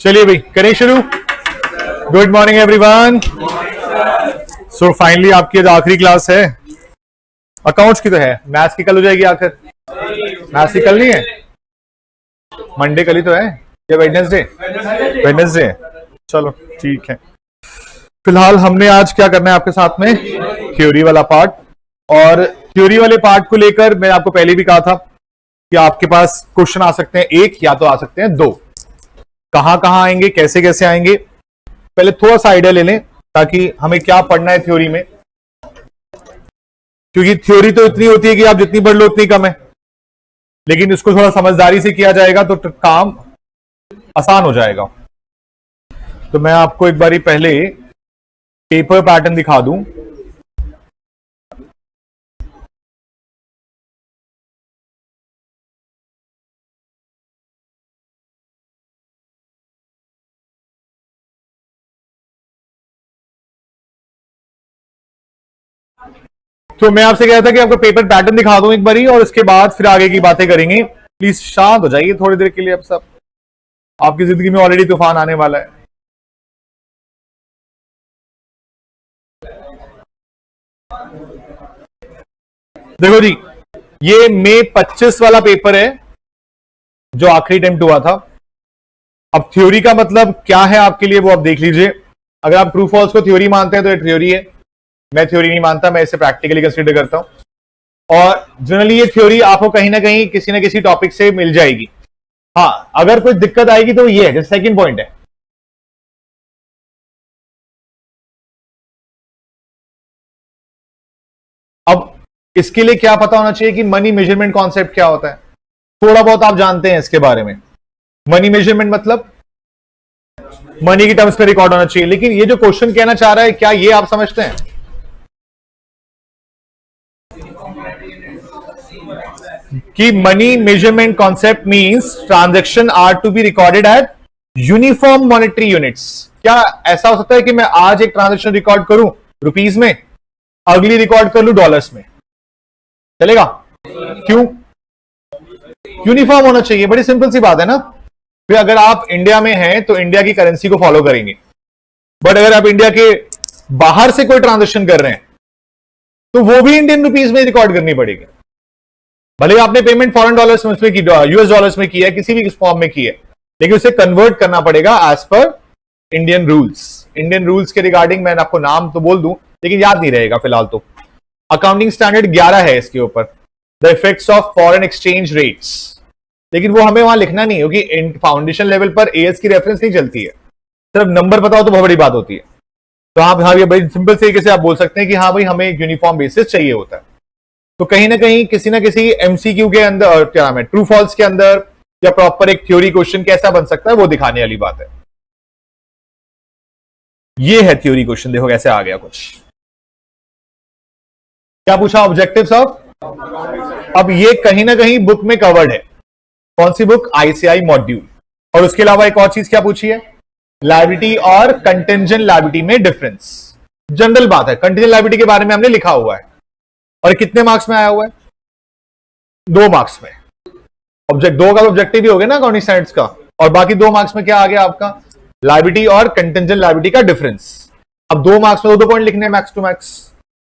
चलिए भाई करें शुरू। Good morning everyone. So finally आपकी आज आखिरी क्लास है। अकाउंट्स की तो है, मैथ्स की कल हो जाएगी आखिर। मैथ्स की कल नहीं है, मंडे कल ही तो है या वेडनेसडे? वेडनेसडे। चलो ठीक है। फिलहाल हमने आज क्या करना है आपके साथ में, थ्योरी वाला पार्ट। और थ्योरी वाले पार्ट को लेकर मैं आपको पहले भी कहा था कि आपके पास क्वेश्चन आ सकते हैं एक या तो आ सकते हैं दो। कहां कहां आएंगे, कैसे कैसे आएंगे, पहले थोड़ा सा आइडिया ले लें ताकि हमें क्या पढ़ना है थ्योरी में। क्योंकि थ्योरी तो इतनी होती है कि आप जितनी पढ़ लो उतनी कम है, लेकिन इसको थोड़ा समझदारी से किया जाएगा तो काम आसान हो जाएगा। तो मैं आपको एक बारी पहले पेपर पैटर्न दिखा दूं। तो मैं आपसे कह रहा था कि आपको पेपर पैटर्न दिखा दूं एक बारी, और उसके बाद फिर आगे की बातें करेंगे। प्लीज शांत हो जाइए थोड़ी देर के लिए। अब सब आपकी जिंदगी में ऑलरेडी तूफान आने वाला है। देखो जी, ये मई 25 वाला पेपर है जो आखिरी अटेम्प्ट हुआ था। अब थ्योरी का मतलब क्या है आपके लिए वो आप देख लीजिए। अगर आप ट्रू फॉल्स को थ्योरी मानते हैं तो ये थ्योरी है। मैं थ्योरी नहीं मानता, मैं इसे प्रैक्टिकली कंसीडर करता हूं। और जनरली ये थ्योरी आपको कहीं ना कहीं किसी ना किसी टॉपिक से मिल जाएगी। हाँ, अगर कोई दिक्कत आएगी तो ये है, जैसे सेकंड पॉइंट है। अब इसके लिए क्या पता होना चाहिए कि मनी मेजरमेंट कॉन्सेप्ट क्या होता है। थोड़ा बहुत आप जानते हैं इसके बारे में। मनी मेजरमेंट मतलब मनी की टर्म्स में रिकॉर्ड होना चाहिए। लेकिन ये जो क्वेश्चन कहना चाह रहा है, क्या ये आप समझते हैं कि money measurement concept means transaction are to be recorded at uniform monetary units? क्या ऐसा हो सकता है कि मैं आज एक ट्रांजैक्शन रिकॉर्ड करूं रुपीस में, अगली रिकॉर्ड कर लूं डॉलर्स में? चलेगा? क्यों? यूनिफॉर्म होना चाहिए। बड़ी सिंपल सी बात है ना। फिर अगर आप इंडिया में हैं तो इंडिया की करेंसी को फॉलो करेंगे, बट अगर आप इंडिया के बाहर से कोई ट्रांजैक्शन कर रहे हैं तो वो भी इंडियन रुपीस में रिकॉर्ड करनी पड़ेगी। भले आपने पेमेंट फॉरेन डॉलर्स में उसमें की, यूएस डॉलर्स में की है, किसी भी फॉर्म में की है, लेकिन उसे कन्वर्ट करना पड़ेगा as per Indian rules. Indian rules के रिगार्डिंग मैं आपको नाम तो बोल दूं लेकिन याद नहीं रहेगा फिलहाल। तो अकाउंटिंग स्टैंडर्ड 11 है इसके ऊपर, the effects of foreign exchange rates. लेकिन वो हमें वहां लिखना नहीं है क्योंकि फाउंडेशन लेवल पर एएस की रेफरेंस नहीं चलती है। सिर्फ नंबर बताओ तो बहुत बड़ी बात होती है। तो आप हाँ, ये बड़ी सिंपल तरीके से आप बोल सकते हैं कि हाँ भाई हमें एक यूनिफॉर्म बेसिस चाहिए होता है। तो कहीं ना कहीं किसी ना किसी एमसीक्यू के अंदर, क्या नाम है, ट्रू फॉल्स के अंदर, या प्रॉपर एक थ्योरी क्वेश्चन कैसा बन सकता है वो दिखाने वाली बात है। ये है थ्योरी क्वेश्चन, देखो कैसे आ गया कुछ। क्या पूछा? Objectives of. अब ये कहीं ना कहीं बुक में कवर्ड है। कौन सी बुक? ICI module. और उसके अलावा एक और चीज क्या पूछी है? लायबिलिटी और कंटिंजेंट लायबिलिटी में डिफरेंस। जनरल बात है, कंटिंजेंट लायबिलिटी के बारे में हमने लिखा हुआ है। और कितने मार्क्स में आया हुआ है? 2 मार्क्स में। ऑब्जेक्ट 2 का ऑब्जेक्टिव भी हो गया ना अकाउंटिंग स्टैंडर्ड्स का। और बाकी 2 मार्क्स में क्या आ गया आपका? लायबिलिटी और कंटिंजेंट लायबिलिटी का डिफरेंस। अब 2 मार्क्स में 2 पॉइंट लिखने हैं max to max.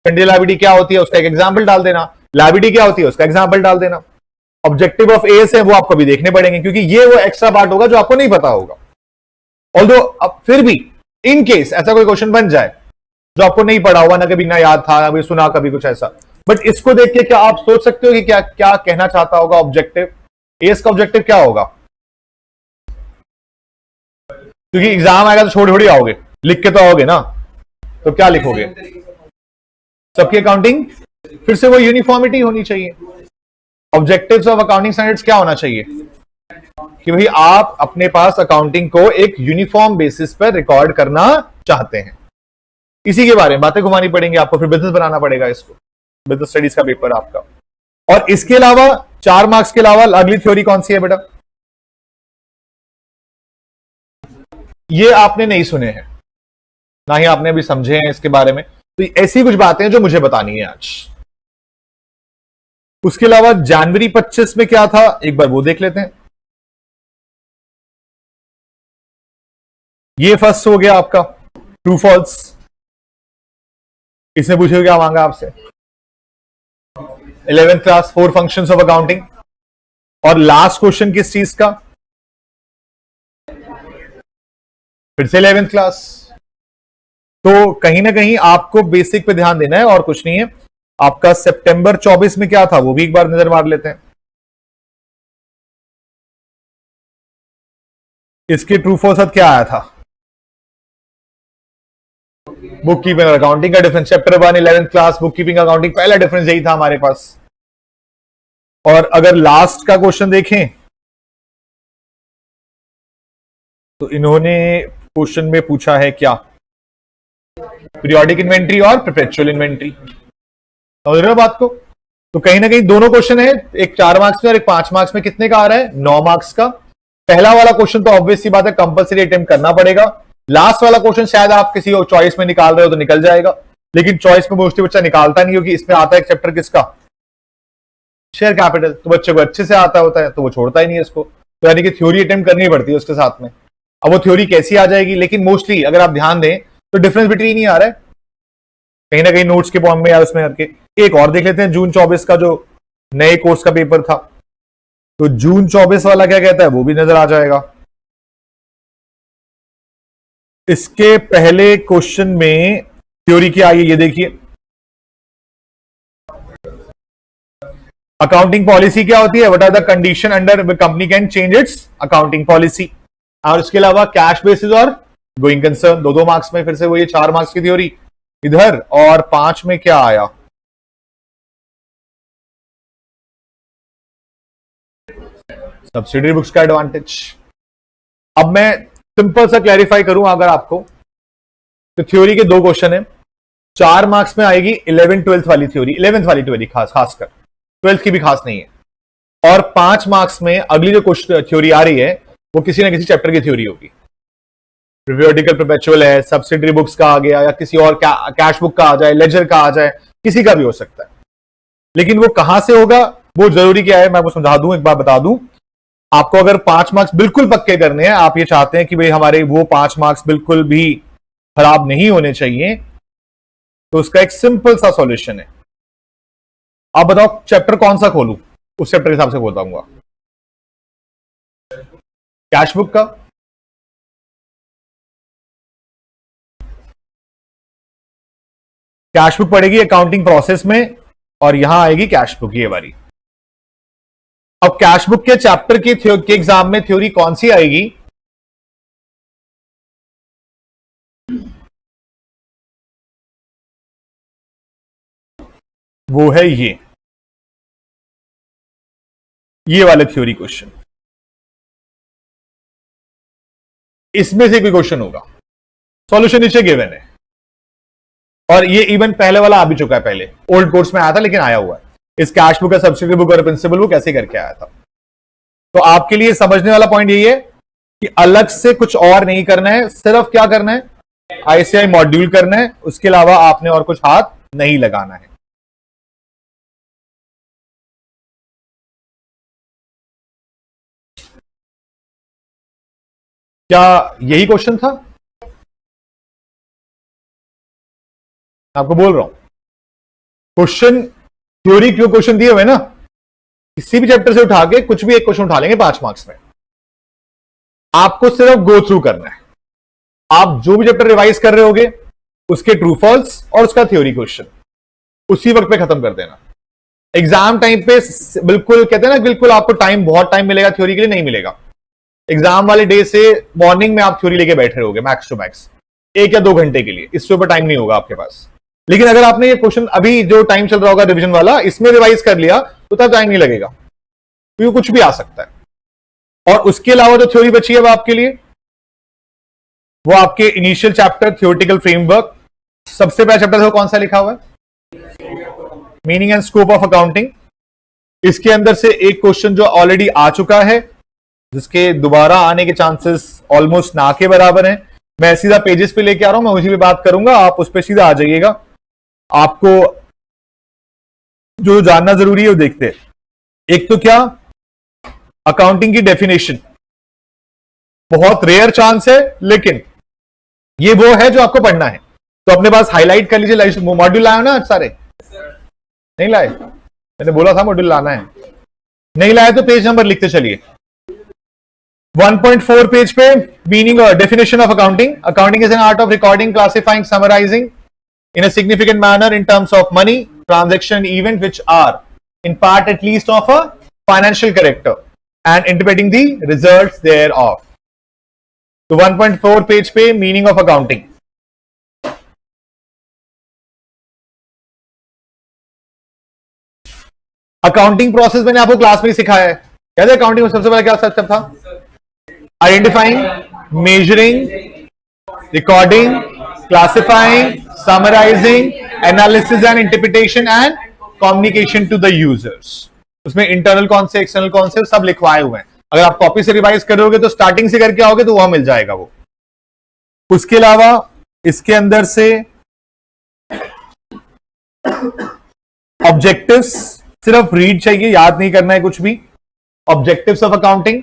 Contingent liability क्या होती है उसका एक एग्जाम्पल डाल देना, लायबिलिटी क्या होती है उसका एग्जाम्पल डाल देना। ऑब्जेक्टिव ऑफ एएस है वो आपको भी देखने पड़ेंगे क्योंकि ये वो एक्स्ट्रा पार्ट होगा जो आपको नहीं पता होगा। ऑल्दो अब फिर भी इन केस ऐसा कोई क्वेश्चन बन जाए जो आपको नहीं पढ़ा होगा, ना कभी ना याद था, ना कभी सुना, कभी कुछ ऐसा, बट इसको देख के क्या आप सोच सकते हो कि क्या क्या कहना चाहता होगा ऑब्जेक्टिव? एएस का ऑब्जेक्टिव क्या होगा? क्योंकि एग्जाम आएगा तो छोड़ थोड़ी आओगे, लिख के तो आओगे ना। तो क्या लिखोगे? सबकी अकाउंटिंग, फिर से वो यूनिफॉर्मिटी होनी चाहिए। ऑब्जेक्टिव्स ऑफ अकाउंटिंग स्टैंडर्ड्स क्या होना चाहिए कि भाई आप अपने पास अकाउंटिंग को एक यूनिफॉर्म बेसिस पर रिकॉर्ड करना चाहते हैं। इसी के बारे में बातें घुमानी पड़ेंगी आपको, फिर बिजनेस बनाना पड़ेगा इसको, बिजनेस स्टडीज का पेपर आपका। और इसके अलावा 4 मार्क्स के अलावा अगली थ्योरी कौन सी है बेटा? ये आपने नहीं सुने हैं, ना ही आपने अभी समझे हैं इसके बारे में। तो ऐसी कुछ बातें हैं जो मुझे बतानी है आज। उसके अलावा जनवरी 25 में क्या था एक बार वो देख लेते हैं। ये फर्स्ट हो गया आपका ट्रू फॉल्स। इसमें पूछे क्या मांगा आपसे? 11th class 4 functions of accounting. और लास्ट क्वेश्चन किस चीज का? फिर से 11th क्लास। तो कहीं ना कहीं आपको बेसिक पे ध्यान देना है और कुछ नहीं है। आपका सितंबर 24 में क्या था वो भी एक बार नजर मार लेते हैं। इसके ट्रू फॉल्स साथ क्या आया था? बुक कीपिंग और अकाउंटिंग का difference, chapter 1 11th class book keeping accounting, पहला डिफरेंस यही था हमारे पास। और अगर लास्ट का क्वेश्चन देखें तो इन्होंने क्वेश्चन में पूछा है क्या? पीरियोडिक इन्वेंट्री और परपेचुअल इन्वेंट्री। समझ रहे हो बात को? तो कहीं ना कहीं दोनों क्वेश्चन है, एक 4 मार्क्स में और एक 5 मार्क्स में। कितने का आ रहा है? 9 मार्क्स का। पहला वाला क्वेश्चन तो ऑब्वियस सी बात है, कंपलसरी अटेम्प्ट करना पड़ेगा। लास्ट वाला क्वेश्चन शायद आप किसी और चॉइस में निकाल रहे हो तो निकल जाएगा, लेकिन चॉइस में मोस्टली बच्चा निकालता नहीं, क्योंकि इसमें आता है एक चैप्टर किसका? Share capital. तो बच्चे को अच्छे से आता होता है तो वो छोड़ता ही नहीं है इसको, तो यानी कि थ्योरी अटेम्प्ट करनी पड़ती है उसके साथ में। अब वो थ्योरी कैसी आ जाएगी, लेकिन मोस्टली अगर आप ध्यान दें तो डिफरेंस बिटवीन ही आ रहा है कहीं ना कहीं नोट्स के फॉर्म में या उसमें करके। एक और देख लेते हैं, जून 24 का जो नए कोर्स का पेपर था, तो जून 24 वाला क्या कहता है वो भी नजर आ जाएगा। इसके पहले क्वेश्चन में थ्योरी क्या आई है ये देखिए। अकाउंटिंग पॉलिसी क्या होती है? What are the condition under company can change its accounting policy. और इसके अलावा कैश बेसिस और गोइंग कंसर्न, 2-2 मार्क्स में। फिर से वो ये 4 मार्क्स की थ्योरी इधर, और 5 में क्या आया? सब्सिडरी बुक्स का एडवांटेज। अब मैं सिंपल सा क्लैरिफाई करूं अगर आपको, तो थ्योरी के 2 क्वेश्चन है। 4 मार्क्स में आएगी 11th-12th वाली थ्योरी, 11th वाली थ्योरी खासकर, 12th की भी खास नहीं है। और 5 मार्क्स में अगली जो क्वेश्चन थ्योरी आ रही है वो किसी ना किसी चैप्टर की थ्योरी होगी। पीरियोडिकल परपेचुअल है, सब्सिडरी बुक्स का आ गया, या किसी और कैश बुक का आ जाए, लेजर का आ जाए, किसी का भी हो सकता है। लेकिन वो कहां से होगा वो जरूरी क्या है मैं आपको समझा दूं, एक बार बता दूं आपको। अगर 5 मार्क्स बिल्कुल पक्के करने हैं, आप ये चाहते हैं कि भाई हमारे वो 5 मार्क्स बिल्कुल भी खराब नहीं होने चाहिए, तो उसका एक सिंपल सा सॉल्यूशन है। आप बताओ चैप्टर कौन सा खोलूं, उस चैप्टर के हिसाब से बताऊंगा। कैश बुक का, कैश बुक पड़ेगी अकाउंटिंग प्रोसेस में, और यहां आएगी कैश बुक ये वाली। अब कैश बुक के चैप्टर के एग्जाम में थ्योरी कौन सी आएगी? वो है ये वाले थ्योरी क्वेश्चन। इसमें से कोई क्वेश्चन होगा, सॉल्यूशन नीचे गिवन है। और ये इवन पहले वाला आ भी चुका है, पहले ओल्ड कोर्स में आया था लेकिन आया हुआ है। इस कैश बुक का सब्सिडी बुक और प्रिंसिपल बुक कैसे करके आया था। तो आपके लिए समझने वाला पॉइंट यही है कि अलग से कुछ और नहीं करना है, सिर्फ क्या करना है? आईसीआई मॉड्यूल करना है, उसके अलावा आपने और कुछ हाथ नहीं लगाना है। क्या यही क्वेश्चन था? आपको बोल रहा हूं क्वेश्चन, थ्योरी क्यों क्वेश्चन दिए हुए ना, किसी भी चैप्टर से उठा के कुछ भी एक क्वेश्चन उठा लेंगे 5 मार्क्स में। आपको सिर्फ गो थ्रू करना है। आप जो भी चैप्टर रिवाइज कर रहे होगे उसके ट्रू फॉल्स और उसका थ्योरी क्वेश्चन उसी वक्त पे खत्म कर देना। एग्जाम टाइम पे बिल्कुल कहते हैं ना, बिल्कुल आपको टाइम, बहुत टाइम मिलेगा थ्योरी के लिए, नहीं मिलेगा। एग्जाम वाले डे से मॉर्निंग में आप थ्योरी लेके बैठे रहोगे मैक्स टू मैक्स 1 या 2 घंटे के लिए, इससे ऊपर टाइम नहीं होगा आपके पास। लेकिन अगर आपने ये क्वेश्चन अभी जो टाइम चल रहा होगा रिवीजन वाला, इसमें रिवाइज कर लिया तो तब टाइम नहीं लगेगा, क्योंकि कुछ भी आ सकता है। और उसके अलावा जो थ्योरी बची है वो आपके लिए, वो आपके इनिशियल चैप्टर थ्योरेटिकल फ्रेमवर्क, सबसे पहला चैप्टर है कौन सा लिखा हुआ है? Meaning and scope of accounting. इसके अंदर से एक क्वेश्चन जो ऑलरेडी आ चुका है, जिसके दोबारा आने के चांसेस ऑलमोस्ट ना के बराबर हैं। मैं सीधा पेजेस पे लेके आ रहा हूं, मैं उसी पे बात करूंगा, आप उस पर सीधा आ जाइएगा। आपको जो जानना जरूरी है वो देखते हैं। एक तो क्या, अकाउंटिंग की डेफिनेशन, बहुत रेयर चांस है लेकिन ये वो है जो आपको पढ़ना है। तो अपने पास हाईलाइट कर लीजिए। मॉड्यूल लाए हो ना सारे? नहीं लाए? मैंने बोला था मॉड्यूल लाना है। नहीं लाए तो पेज नंबर लिखते चलिए। 1.4 पेज पे मीनिंग और definition of accounting. Accounting is an art of recording, classifying, summarising in a significant manner in terms of money, transaction, event which are in part at least of a financial character and interpreting the results thereof. So 1.4 page पे meaning of accounting. Accounting process मैंने आपको class में ही सिखाया है। क्या था accounting में सबसे पहले क्या स्टेप था? Identifying, measuring, recording, classifying, summarising, analysis and interpretation and communication to the users. उसमें इंटरनल कौन से, एक्सटर्नल कौन से, सब लिखवाए हुए हैं। अगर आप कॉपी से रिवाइज करोगे तो स्टार्टिंग से करके आओगे तो वहां मिल जाएगा वो। उसके अलावा इसके अंदर से ऑब्जेक्टिव्स सिर्फ रीड चाहिए, याद नहीं करना है कुछ भी। ऑब्जेक्टिव्स ऑफ अकाउंटिंग,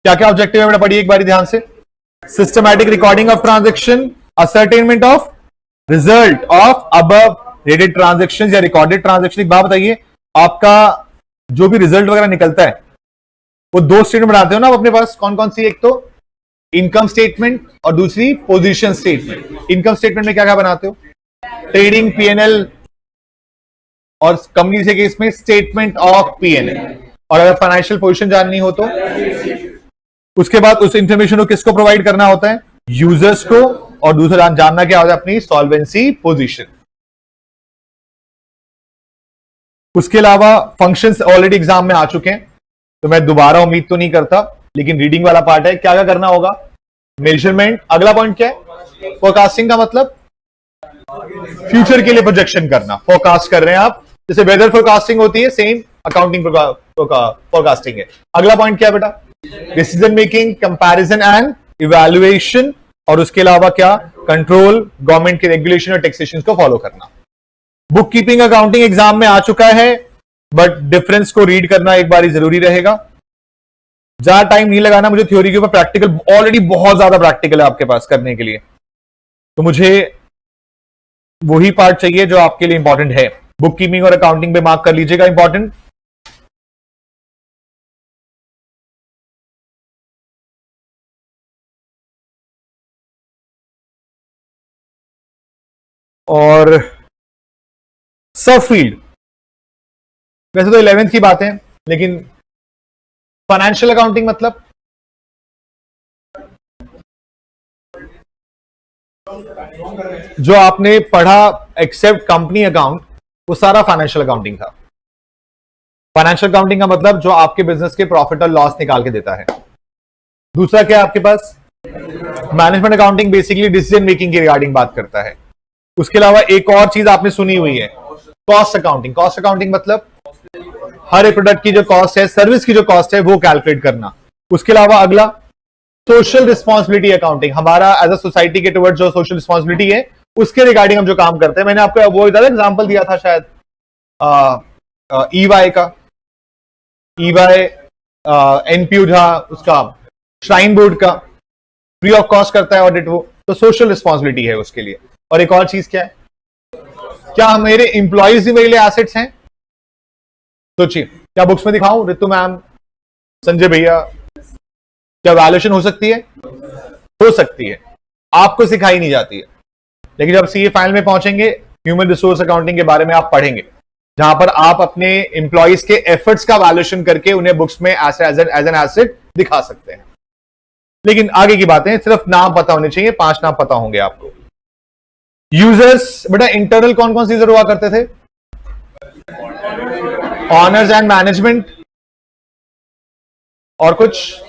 क्या क्या ऑब्जेक्टिव है बेटा पढ़िए एक बार ध्यान से। Systematic recording of transaction, ascertainment of result of above rated transaction या रिकॉर्डेड ट्रांजेक्शन। एक बात बताइए, आपका जो भी रिजल्ट वगैरह निकलता है वो दो स्टेटमेंट बनाते हो ना आप अपने पास, कौन कौन सी? एक तो इनकम स्टेटमेंट और दूसरी पोजीशन स्टेटमेंट। इनकम स्टेटमेंट में क्या क्या बनाते हो? ट्रेडिंग, पीएनएल, और कंपनी से केस में स्टेटमेंट ऑफ पीएनएल। और अगर फाइनेंशियल पोजीशन जाननी हो तो उसके बाद उस इंफॉर्मेशन को किसको प्रोवाइड करना होता है? यूजर्स को। और दूसरा जानना क्या होता है? अपनी सॉल्वेंसी पोजीशन। उसके अलावा फंक्शंस ऑलरेडी एग्जाम में आ चुके हैं तो मैं दोबारा उम्मीद तो नहीं करता, लेकिन रीडिंग वाला पार्ट है। क्या क्या करना होगा? मेजरमेंट। अगला पॉइंट क्या है? फोरकास्टिंग का मतलब फ्यूचर के लिए प्रोजेक्शन करना। फोरकास्ट कर रहे हैं आप, जैसे वेदर फोरकास्टिंग होती है, सेम अकाउंटिंग फोरकास्टिंग है। अगला पॉइंट क्या है बेटा? Decision making, comparison and evaluation. और उसके अलावा क्या? कंट्रोल, गवर्नमेंट के रेगुलेशन और टैक्सेशन को फॉलो करना। बुक कीपिंग अकाउंटिंग एग्जाम में आ चुका है, बट डिफरेंस को रीड करना एक बार जरूरी रहेगा। ज्यादा टाइम नहीं लगाना मुझे थ्योरी के ऊपर, प्रैक्टिकल ऑलरेडी बहुत ज्यादा प्रैक्टिकल है आपके पास करने के लिए, तो मुझे वही पार्ट चाहिए जो आपके लिए इंपॉर्टेंट है। बुक कीपिंग और अकाउंटिंग पे मार्क कर लीजिएगा इंपॉर्टेंट। और सब फील्ड, वैसे तो 11th की बात है, लेकिन फाइनेंशियल अकाउंटिंग मतलब जो आपने पढ़ा एक्सेप्ट कंपनी अकाउंट, वो सारा फाइनेंशियल अकाउंटिंग था। फाइनेंशियल अकाउंटिंग का मतलब जो आपके बिजनेस के प्रॉफिट और लॉस निकाल के देता है। दूसरा क्या है आपके पास? Management accounting basically decision making की रिगार्डिंग बात करता है। उसके अलावा एक और चीज आपने सुनी हुई है, कॉस्ट अकाउंटिंग। कॉस्ट अकाउंटिंग मतलब हर एक प्रोडक्ट की जो कॉस्ट है, सर्विस की जो कॉस्ट है, वो कैलकुलेट करना। उसके अलावा अगला सोशल रिस्पॉन्सिबिलिटी अकाउंटिंग, हमारा एज अ सोसाइटी के टुवर्ड्स जो सोशल रिस्पॉन्सिबिलिटी है उसके रिगार्डिंग हम जो काम करते हैं। मैंने आपको वो एग्जांपल दिया था शायद ईवाई का, ईवाई एनपीयू था उसका, श्राइन बोर्ड का फ्री ऑफ कॉस्ट करता है ऑडिट, वो तो सोशल रिस्पॉन्सिबिलिटी है उसके लिए। और एक और चीज क्या है? क्या मेरे इंप्लॉइज ही मेरे लिए एसेट्स हैं? सोचिए, क्या बुक्स में दिखाऊं रितु मैम, संजय भैया, क्या वैल्यूएशन हो सकती है? हो सकती है, आपको सिखाई नहीं जाती है। लेकिन जब सीए फाइनल में पहुंचेंगे, ह्यूमन रिसोर्स अकाउंटिंग के बारे में आप पढ़ेंगे, जहां पर आप अपने एम्प्लॉइज के एफर्ट्स का वैल्यूएशन करके उन्हें बुक्स में एज एन एसेट दिखा सकते हैं। लेकिन आगे की बातें, सिर्फ नाम पता होने चाहिए, 5 नाम पता होंगे आपको। यूजर्स, बेटा इंटरनल कौन कौन सी यूजर हुआ करते थे? ऑनर्स एंड मैनेजमेंट, और कुछ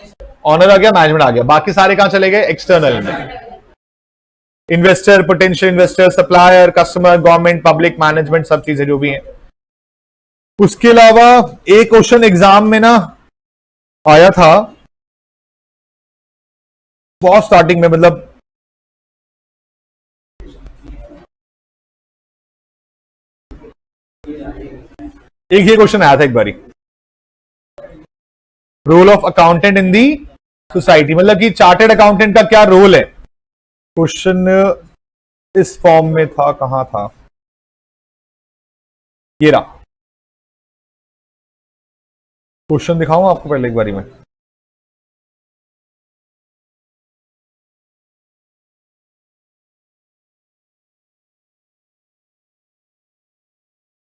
ऑनर आ गया, मैनेजमेंट आ गया, बाकी सारे कहां चले गए? एक्सटर्नल में। Investor, potential investor, supplier, customer, government, public, management, सब चीजें जो भी हैं। उसके अलावा एक क्वेश्चन एग्जाम में ना आया था बहुत स्टार्टिंग में, मतलब एक ये क्वेश्चन आया था एक बारी, role of accountant in the society, मतलब कि चार्टेड अकाउंटेंट का क्या रोल है क्वेश्चन इस फॉर्म में था, कहां था, ये रहा। क्वेश्चन दिखाऊं आपको पहले एक बारी में।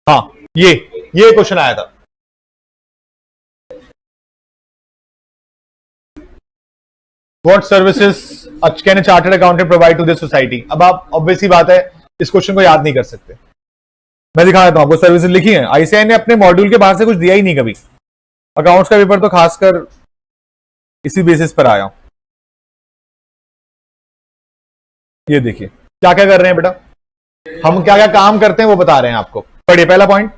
हाँ, ये क्वेश्चन आया था। What services can a chartered accountant provide to this society? अब आप ऑब्वियस ही बात है इस क्वेश्चन को याद नहीं कर सकते। मैं दिखा देता हूं आपको, सर्विसेज लिखी है। आईसीआई ने अपने मॉड्यूल के बाहर से कुछ दिया ही नहीं कभी। अकाउंट्स का पेपर तो खासकर इसी बेसिस पर आया। ये देखिए क्या क्या कर रहे हैं बेटा, हम क्या क्या काम करते हैं वो बता रहे हैं आपको। पढ़िए पहला point,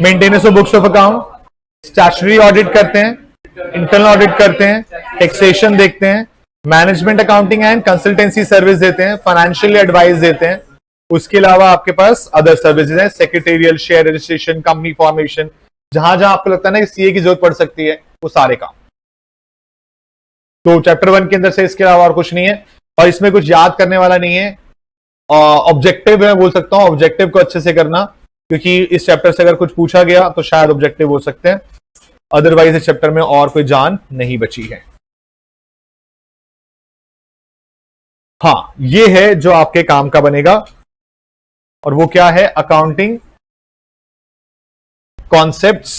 maintenance of books of account, statutory audit करते हैं, इंटरनल ऑडिट करते हैं, टैक्सेशन देखते हैं, management accounting and consultancy service देते हैं, फाइनेंशियल एडवाइस देते हैं। उसके अलावा आपके पास अदर सर्विसेज हैं, secretarial, share registration, company formation, जहां जहां आपको लगता है ना कि सीए की जरूरत पड़ सकती है वो सारे काम। तो चैप्टर 1 के अंदर से इसके अलावा और कुछ नहीं है, और इसमें कुछ याद करने वाला नहीं है। ऑब्जेक्टिव है, बोल सकता हूं ऑब्जेक्टिव को अच्छे से करना, क्योंकि इस चैप्टर से अगर कुछ पूछा गया तो शायद ऑब्जेक्टिव हो सकते हैं, अदरवाइज इस चैप्टर में और कोई जान नहीं बची है। हाँ, ये है जो आपके काम का बनेगा, और वो क्या है, accounting concepts,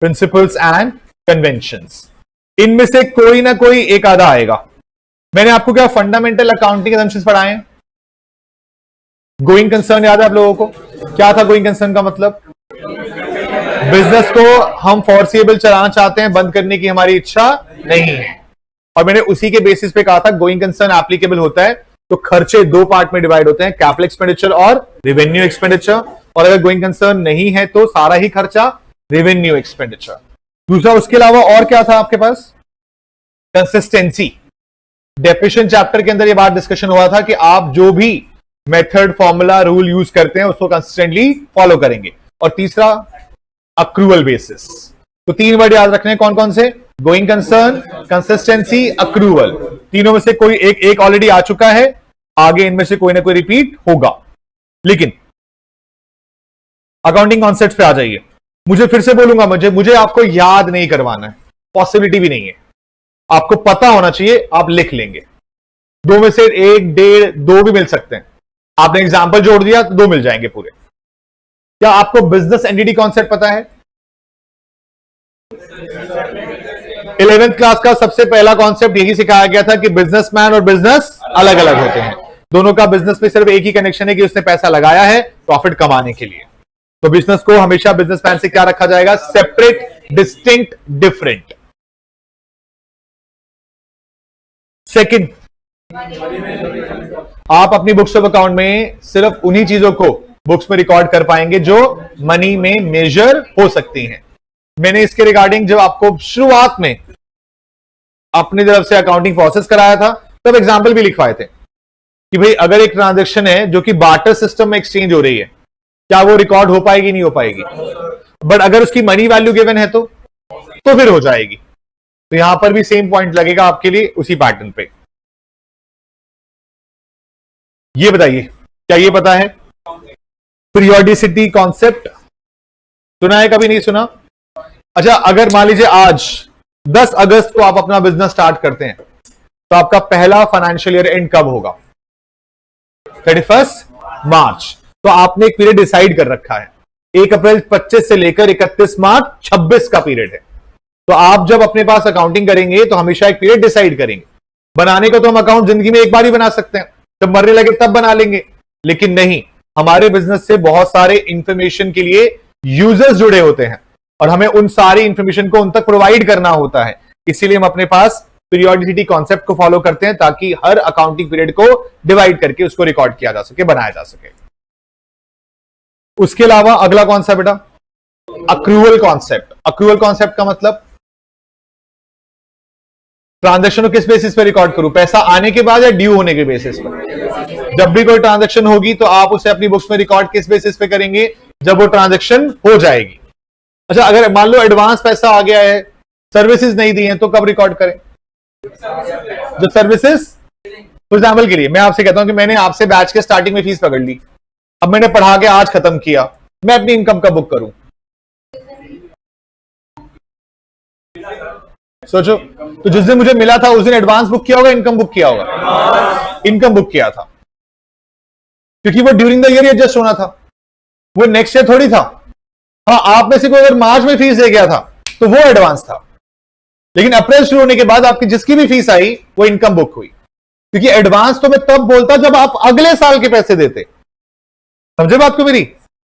principles and conventions. इनमें से कोई ना कोई एक आधा आएगा। मैंने आपको क्या फंडामेंटल अकाउंटिंग असम्पशंस पढ़ाए हैं। गोइंग कंसर्न याद है आप लोगों को? क्या था गोइंग कंसर्न का मतलब? बिजनेस को हम फोर्सिएबल चलाना चाहते हैं, बंद करने की हमारी इच्छा नहीं है। और मैंने उसी के बेसिस पे कहा था गोइंग कंसर्न एप्लीकेबल होता है तो खर्चे दो पार्ट में डिवाइड होते हैं, कैपिटल एक्सपेंडिचर और रेवेन्यू एक्सपेंडिचर। और अगर गोइंग कंसर्न नहीं है तो सारा ही खर्चा रेवेन्यू एक्सपेंडिचर। दूसरा, उसके अलावा और क्या था आपके पास? कंसिस्टेंसी। डेफिनेशन चैप्टर के अंदर ये बात डिस्कशन हुआ था कि आप जो भी मेथड, फॉर्मूला, रूल यूज करते हैं उसको कंसिस्टेंटली फॉलो करेंगे। और तीसरा, अक्रूवल बेसिस। तो 3 वर्ड याद रखने हैं, कौन कौन से? Going concern, consistency, accrual. तीनों में से कोई एक ऑलरेडी आ चुका है, आगे इनमें से कोई ना कोई रिपीट होगा। लेकिन अकाउंटिंग कॉन्सेप्ट पे आ जाइए। मुझे फिर से बोलूंगा, मुझे आपको याद नहीं करवाना है, पॉसिबिलिटी भी नहीं है। आपको पता होना चाहिए, आप लिख लेंगे। 2 में से 1, 1.5, 2 भी मिल सकते हैं। आपने एग्जाम्पल जोड़ दिया तो 2 मिल जाएंगे पूरे। क्या आपको बिजनेस एंटिटी कॉन्सेप्ट पता है? 11th क्लास का सबसे पहला कॉन्सेप्ट यही सिखाया गया था कि बिजनेसमैन और बिजनेस अलग अलग होते हैं। दोनों का बिजनेस में सिर्फ एक ही कनेक्शन है कि उसने पैसा लगाया है प्रॉफिट कमाने के लिए। तो बिजनेस को हमेशा बिजनेसमैन से क्या रखा जाएगा? Separate, distinct, different. सेकंड, आप अपनी बुक्स ऑफ अकाउंट में सिर्फ उन्हीं चीजों को बुक्स में रिकॉर्ड कर पाएंगे जो मनी में मेजर हो सकती हैं। मैंने इसके रिगार्डिंग जब आपको शुरुआत में अपनी तरफ से अकाउंटिंग प्रोसेस कराया था तब एग्जांपल भी लिखवाए थे कि भाई अगर एक ट्रांजैक्शन है जो कि बार्टर सिस्टम में एक्सचेंज हो रही है, क्या वो रिकॉर्ड हो पाएगी? नहीं हो पाएगी। बट अगर उसकी मनी वैल्यू गिवन है तो फिर हो जाएगी। तो यहां पर भी सेम पॉइंट लगेगा आपके लिए उसी पैटर्न पे। ये बताइए, क्या ये पता है पीरियोडिसिटी कॉन्सेप्ट? सुना है कभी? नहीं सुना? अच्छा, अगर मान लीजिए आज 10 अगस्त को आप अपना बिजनेस स्टार्ट करते हैं तो आपका पहला फाइनेंशियल ईयर एंड कब होगा? 31 मार्च। तो आपने एक पीरियड डिसाइड कर रखा है, 1 अप्रैल 25 से लेकर 31 मार्च 26 का पीरियड है। तो आप जब अपने पास अकाउंटिंग करेंगे तो हमेशा एक पीरियड डिसाइड करेंगे। बनाने को तो हम अकाउंट जिंदगी में एक बार ही बना सकते हैं, जब मरने लगे तब बना लेंगे। लेकिन नहीं, हमारे बिजनेस से बहुत सारे इंफॉर्मेशन के लिए यूजर्स जुड़े होते हैं और हमें उन सारी इंफॉर्मेशन को उन तक प्रोवाइड करना होता है। इसीलिए हम अपने पास पीरियोडिसिटी कॉन्सेप्ट को फॉलो करते हैं ताकि हर अकाउंटिंग पीरियड को डिवाइड करके उसको रिकॉर्ड किया जा सके, बनाया जा सके। उसके अलावा अगला कौन सा बेटा? Accrual concept. अक्रूवल कॉन्सेप्ट का मतलब ट्रांजैक्शन को किस बेसिस पे रिकॉर्ड करूं? पैसा आने के बाद या ड्यू होने के बेसिस पर? जब भी कोई ट्रांजैक्शन होगी तो आप उसे अपनी बुक्स में रिकॉर्ड किस बेसिस पे करेंगे? जब वो ट्रांजैक्शन हो जाएगी। अच्छा, अगर मान लो एडवांस पैसा आ गया है, सर्विसेज नहीं दी हैं, तो कब रिकॉर्ड करें? जब सर्विसेज फॉर एग्जाम्पल के लिए मैं आपसे कहता हूं कि मैंने आपसे बैच के स्टार्टिंग में फीस पकड़ ली, अब मैंने पढ़ा के आज खत्म किया, मैं अपनी इनकम का बुक करूं? सोचो, तो जिस दिन मुझे मिला था उस दिन एडवांस बुक किया होगा, इनकम बुक किया होगा? इनकम बुक किया था, क्योंकि वो ड्यूरिंग द ईयर एडजस्ट होना था, वो नेक्स्ट ईयर थोड़ी था। हाँ, आप में से कोई अगर मार्च में फीस दे गया था तो वो एडवांस था, लेकिन अप्रैल शुरू होने के बाद आपकी जिसकी भी फीस आई वो इनकम बुक हुई, क्योंकि एडवांस तो मैं तब बोलता जब आप अगले साल के पैसे देते। समझे बात को मेरी?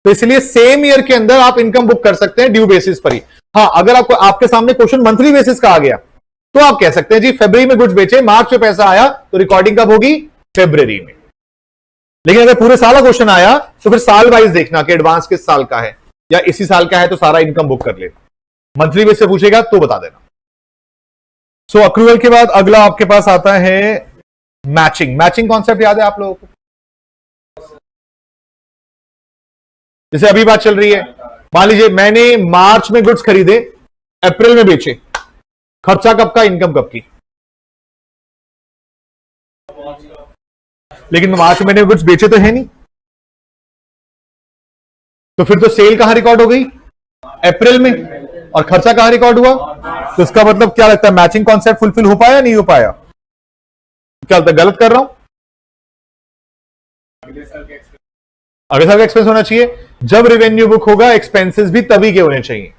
तो इसलिए सेम ईयर के अंदर आप इनकम बुक कर सकते हैं ड्यू बेसिस पर ही। हाँ, अगर आपको आपके सामने क्वेश्चन मंथली बेसिस का आ गया तो आप कह सकते हैं जी फरवरी में गुड्स बेचे, मार्च में पैसा आया, तो रिकॉर्डिंग कब होगी? फरवरी में। लेकिन अगर पूरे साल का क्वेश्चन आया तो फिर साल वाइज देखना कि एडवांस किस साल का है या इसी साल का है, तो सारा इनकम बुक कर लेना। मंथली बेस से पूछेगा तो बता देना। सो अक्रूवल के बाद अगला आपके पास आता है मैचिंग। मैचिंग कॉन्सेप्ट याद है आप लोगों को? जैसे अभी बात चल रही है, मान लीजिए मैंने मार्च में गुड्स खरीदे, अप्रैल में बेचे, खर्चा कब का, इनकम कब की? लेकिन मार्च में मैंने गुड्स बेचे तो है नहीं, तो फिर तो सेल कहां रिकॉर्ड हो गई? अप्रैल में। और खर्चा कहां रिकॉर्ड हुआ? तो इसका मतलब क्या लगता है, मैचिंग कॉन्सेप्ट फुलफिल हो पाया नहीं हो पाया? क्या लगता है, गलत कर रहा हूं? अगले साल का एक्सपेंस होना चाहिए। जब रेवेन्यू बुक होगा एक्सपेंसेस भी तभी के होने चाहिए।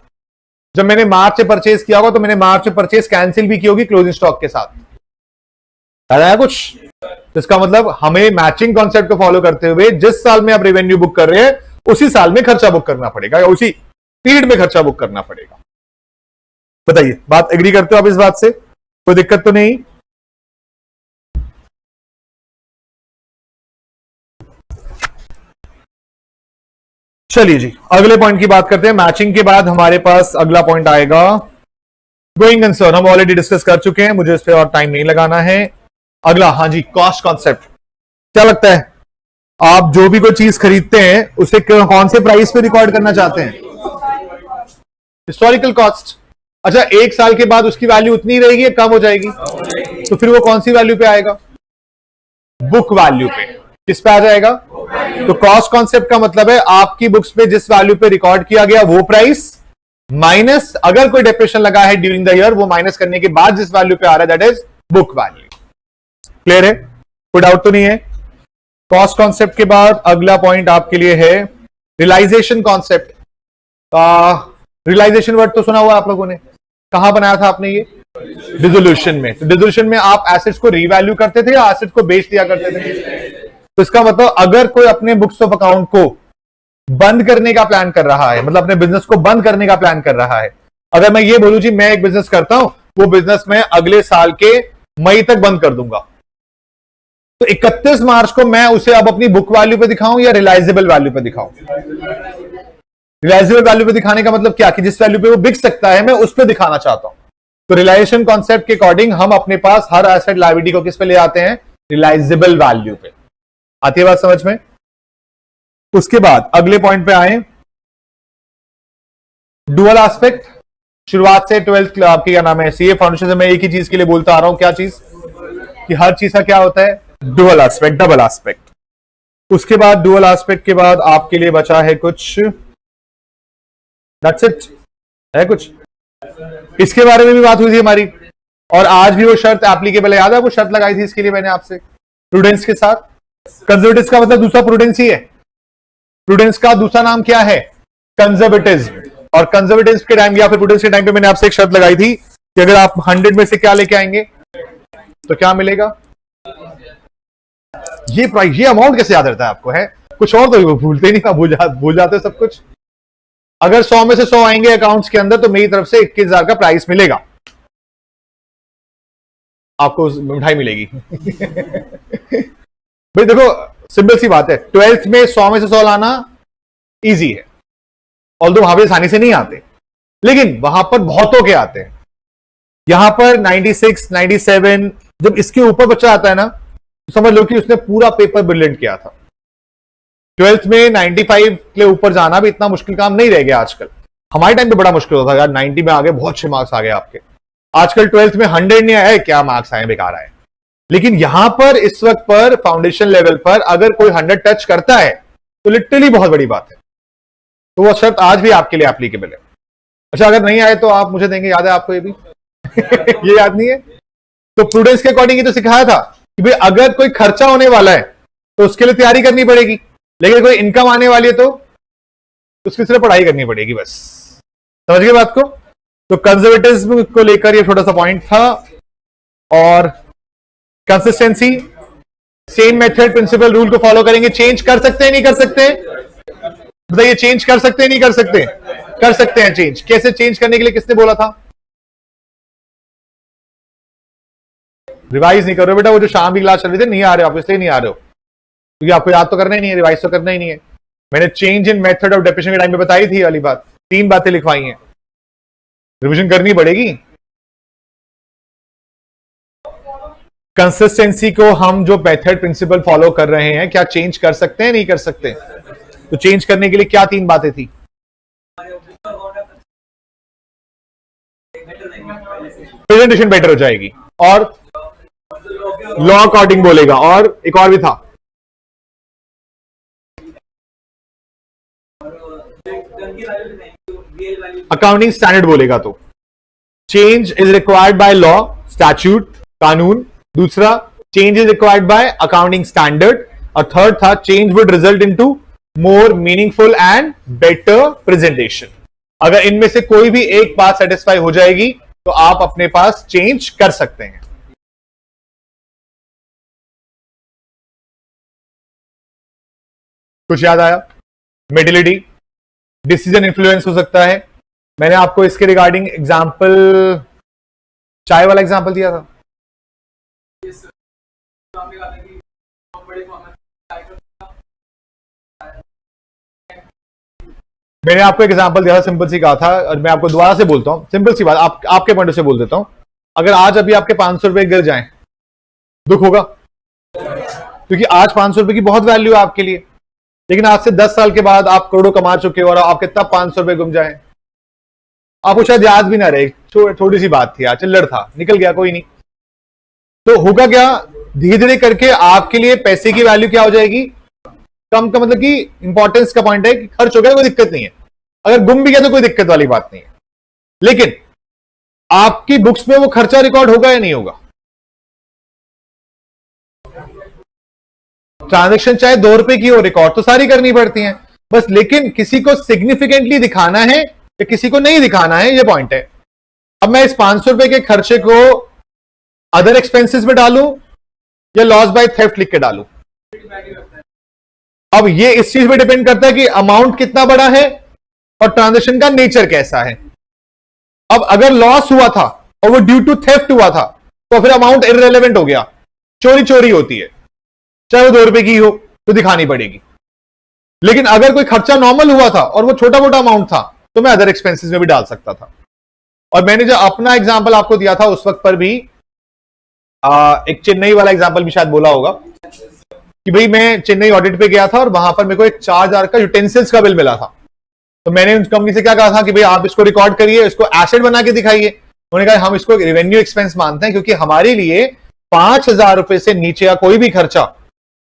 जब मैंने मार्च से परचेज किया होगा तो मैंने मार्च में परचेज कैंसिल भी की होगी क्लोजिंग स्टॉक के साथ। आया कुछ? तो इसका मतलब हमें मैचिंग कॉन्सेप्ट को फॉलो करते हुए जिस साल में आप रेवेन्यू बुक कर रहे हैं उसी साल में खर्चा बुक करना पड़ेगा, या उसी पीरियड में खर्चा बुक करना पड़ेगा। बताइए, बात एग्री करते हो आप इस बात से? कोई दिक्कत तो नहीं? चलिए जी, अगले पॉइंट की बात करते हैं। मैचिंग के बाद हमारे पास अगला पॉइंट आएगा गोइंग कंसर्न। हम ऑलरेडी डिस्कस कर चुके हैं, मुझे इस पर और टाइम नहीं लगाना है। अगला, हाँ जी, कॉस्ट कॉन्सेप्ट। क्या लगता है, आप जो भी कोई चीज खरीदते हैं उसे कौन से प्राइस पे रिकॉर्ड करना चाहते हैं? Historical cost. अच्छा, एक साल के बाद उसकी वैल्यू उतनी रहेगी या कम हो जाएगी? तो फिर वो कौन सी वैल्यू पे आएगा? बुक वैल्यू पे। किस पे आ जाएगा? तो कॉस्ट कॉन्सेप्ट का मतलब है आपकी बुक्स पे जिस वैल्यू पे रिकॉर्ड किया गया वो प्राइस माइनस अगर कोई डेप्रेशन लगा है ड्यूरिंग द ईयर, वो माइनस करने के बाद जिस वैल्यू पे आ रहा है that is book value. Clear है? कोई डाउट तो नहीं है? कॉस्ट कॉन्सेप्ट के बाद अगला पॉइंट आपके लिए है रियलाइजेशन कॉन्सेप्ट। रियलाइजेशन वर्ड तो सुना हुआ आप लोगों ने, कहां बनाया था आपने ये? डिसोल्यूशन में। तो डिसोल्यूशन में आप एसेट्स को रीवैल्यू करते थे या एसेट्स को बेच दिया करते थे? तो इसका मतलब अगर कोई अपने बुक्स ऑफ अकाउंट को बंद करने का प्लान कर रहा है, मतलब अपने बिजनेस को बंद करने का प्लान कर रहा है, अगर मैं ये बोलूं जी मैं एक बिजनेस करता हूं, वो बिजनेस मैं अगले साल के मई तक बंद कर दूंगा, तो 31 मार्च को मैं उसे अब अपनी बुक वैल्यू पे दिखाऊं या रियलाइजेबल वैल्यू पे दिखाऊं? रियलाइजेबल वैल्यू पे दिखाने का मतलब क्या कि जिस वैल्यू पे वो बिक सकता है मैं उस पर दिखाना चाहता हूं। तो रियलाइजेशन कॉन्सेप्ट के अकॉर्डिंग हम अपने पास हर एसेट लायबिलिटी को किस पे ले आते हैं? रियलाइजेबल वैल्यू पे। आती है बात समझ में? उसके बाद अगले पॉइंट पे आए, डुअल एस्पेक्ट। शुरुआत से 12th आपकी क्या नाम है सीए फाउंडेशन से मैं एक ही चीज के लिए बोलता आ रहा हूं, क्या चीज? कि हर चीज का क्या होता है? Dual aspect, double aspect. उसके बाद डुअल एस्पेक्ट के बाद आपके लिए बचा है कुछ, दैट्स इट है कुछ। इसके बारे में भी बात हुई थी हमारी, और आज भी वो शर्त एप्लीकेबल है, याद है? वो शर्त लगाई थी इसके लिए मैंने आपसे, प्रूडेंस के साथ। कंजर्वेटिव का मतलब दूसरा प्रूडेंस ही है। प्रूडेंस का दूसरा नाम क्या है? कंजर्वेटिज्म। और कंजर्वेटिव के टाइम या फिर प्रूडेंस के टाइम पे मैंने आपसे एक शर्त लगाई थी कि अगर आप 100 में से क्या लेके आएंगे तो क्या मिलेगा? ये प्राइस, ये अमाउंट कैसे याद रहता है आपको? है कुछ और तो भूलते ही नहीं, भूल जाते सब कुछ। अगर 100 में से 100 आएंगे अकाउंट्स के अंदर तो मेरी तरफ से 21,000 का प्राइस मिलेगा, आपको मिठाई मिलेगी। भाई देखो, सिंपल सी बात है, 12th में 100 में से 100 लाना इजी है, ऑल्दो वहां पे आसानी से नहीं आते, लेकिन वहां पर बहुतों के आते हैं। यहां पर 96, 97, जब इसके ऊपर बच्चा आता है ना तो समझ लो कि उसने पूरा पेपर ब्रिलियंट किया था। 12th में 95 के ऊपर जाना भी इतना मुश्किल काम नहीं रह गया आजकल। हमारे टाइम पे बड़ा मुश्किल होता था यार, 90 में आ गए, बहुत अच्छे मार्क्स आ गए आपके। आजकल 12th में 100 नहीं आए, क्या मार्क्स आए, बेकार आए। लेकिन यहां पर इस वक्त पर फाउंडेशन लेवल पर अगर कोई 100 टच करता है तो लिटरली बहुत बड़ी बात है। तो वो शर्त आज भी आपके लिए एप्लीकेबल है। अच्छा, अगर नहीं आए तो आप मुझे देंगे, याद है आपको ये भी? ये याद नहीं है? तो प्रूडेंस के अकॉर्डिंग ये तो सिखाया था कि भाई अगर कोई खर्चा होने वाला है तो उसके लिए तैयारी करनी पड़ेगी, लेकिन कोई इनकम आने वाली है तो उसकी सिर्फ पढ़ाई करनी पड़ेगी बस। समझ गए बात को? तो कंजर्वेटिज्म को लेकर ये छोटा सा पॉइंट था। और consistency, same method principle rule को फॉलो करेंगे। चेंज कर सकते हैं नहीं कर सकते? बताइए, चेंज कर सकते हैं नहीं कर सकते? कर सकते हैं चेंज। कैसे चेंज करने के लिए किसने बोला था? रिवाइज नहीं कर रहे हो बेटा, वो जो शाम की क्लास चल रही थी, नहीं आ रहे हो आप, इसलिए नहीं आ रहे हो क्योंकि आपको याद तो करना ही नहीं है, रिवाइज तो करना ही नहीं है। मैंने change in method of definition के टाइम पे बताई थी वाली बात, 3 बातें लिखवाई हैं, रिवीजन करनी पड़ेगी। कंसिस्टेंसी को हम जो मेथड प्रिंसिपल फॉलो कर रहे हैं, क्या चेंज कर सकते हैं नहीं कर सकते? तो चेंज करने के लिए क्या 3 बातें थी? प्रेजेंटेशन बेटर हो जाएगी और लॉ अकॉर्डिंग बोलेगा, और एक और भी था, अकाउंटिंग स्टैंडर्ड बोलेगा। तो change is required by law, statute, कानून। दूसरा, change is required by accounting standard. और थर्ड था, change would result into more meaningful and better presentation. अगर इनमें से कोई भी एक बात सेटिस्फाई हो जाएगी तो आप अपने पास चेंज कर सकते हैं। कुछ याद आया? मेडिलिटी, डिसीजन इन्फ्लुएंस हो सकता है। मैंने आपको इसके रिगार्डिंग एग्जांपल, चाय वाला एग्जांपल दिया था। मैंने आपको एग्जांपल दिया था, सिंपल सी कहा था, और मैं आपको दोबारा से बोलता हूं, सिंपल सी बात, आपके पॉइंट से बोल देता हूं। अगर आज अभी आपके 500 रुपए गिर जाएं, दुख होगा? क्योंकि आज 500 रुपए की बहुत वैल्यू है आपके लिए, लेकिन आज से 10 साल के बाद आप करोड़ों कमा चुके हो और आपके तब 500 रुपए गुम जाए, आपको शायद याद भी ना रहे, थोड़ी सी बात थी, चिल्लर था, निकल गया, कोई नहीं। तो होगा क्या? धीरे धीरे करके आपके लिए पैसे की वैल्यू क्या हो जाएगी? कम का मतलब कि इंपॉर्टेंस का पॉइंट है कि खर्च हो गया कोई दिक्कत नहीं है, अगर गुम भी गया तो कोई दिक्कत वाली बात नहीं है, लेकिन आपकी बुक्स में वो खर्चा रिकॉर्ड होगा या नहीं होगा? ट्रांजैक्शन चाहे 2 रुपए की हो, रिकॉर्ड तो सारी करनी पड़ती हैं बस, लेकिन किसी को सिग्निफिकेंटली दिखाना है या किसी को नहीं दिखाना है, ये पॉइंट है। अब मैं इस 500 रुपए के खर्चे को अदर एक्सपेंसेस में डालूं या लॉस बाय थेफ्ट लिख के डालूं? अब ये इस चीज पे डिपेंड करता है कि अमाउंट कितना बड़ा है और ट्रांजैक्शन का नेचर कैसा है। अब अगर लॉस हुआ था और वो ड्यू टू थेफ्ट हुआ था तो फिर अमाउंट इररिलेवेंट हो गया, चोरी चोरी होती है, चाहे वो 2 रुपए की हो तो दिखानी पड़ेगी। लेकिन अगर कोई खर्चा नॉर्मल हुआ था और वो छोटा मोटा अमाउंट था तो मैं अदर एक्सपेंसेस में भी डाल सकता था। और मैंने जो अपना एग्जांपल आपको दिया था उस वक्त पर भी एक चेन्नई वाला एग्जांपल भी शायद बोला होगा कि भाई मैं चेन्नई ऑडिट पे गया था और वहां पर मेरे को एक 4000 का यूटेंसिल्स का बिल मिला था। तो मैंने उस कंपनी से क्या कहा था कि भाई आप इसको रिकॉर्ड करिए, इसको एसेट बना के दिखाइए। उन्होंने कहा हम इसको रेवेन्यू एक्सपेंस मानते हैं क्योंकि हमारे लिए 5000 रुपए से नीचे का कोई भी खर्चा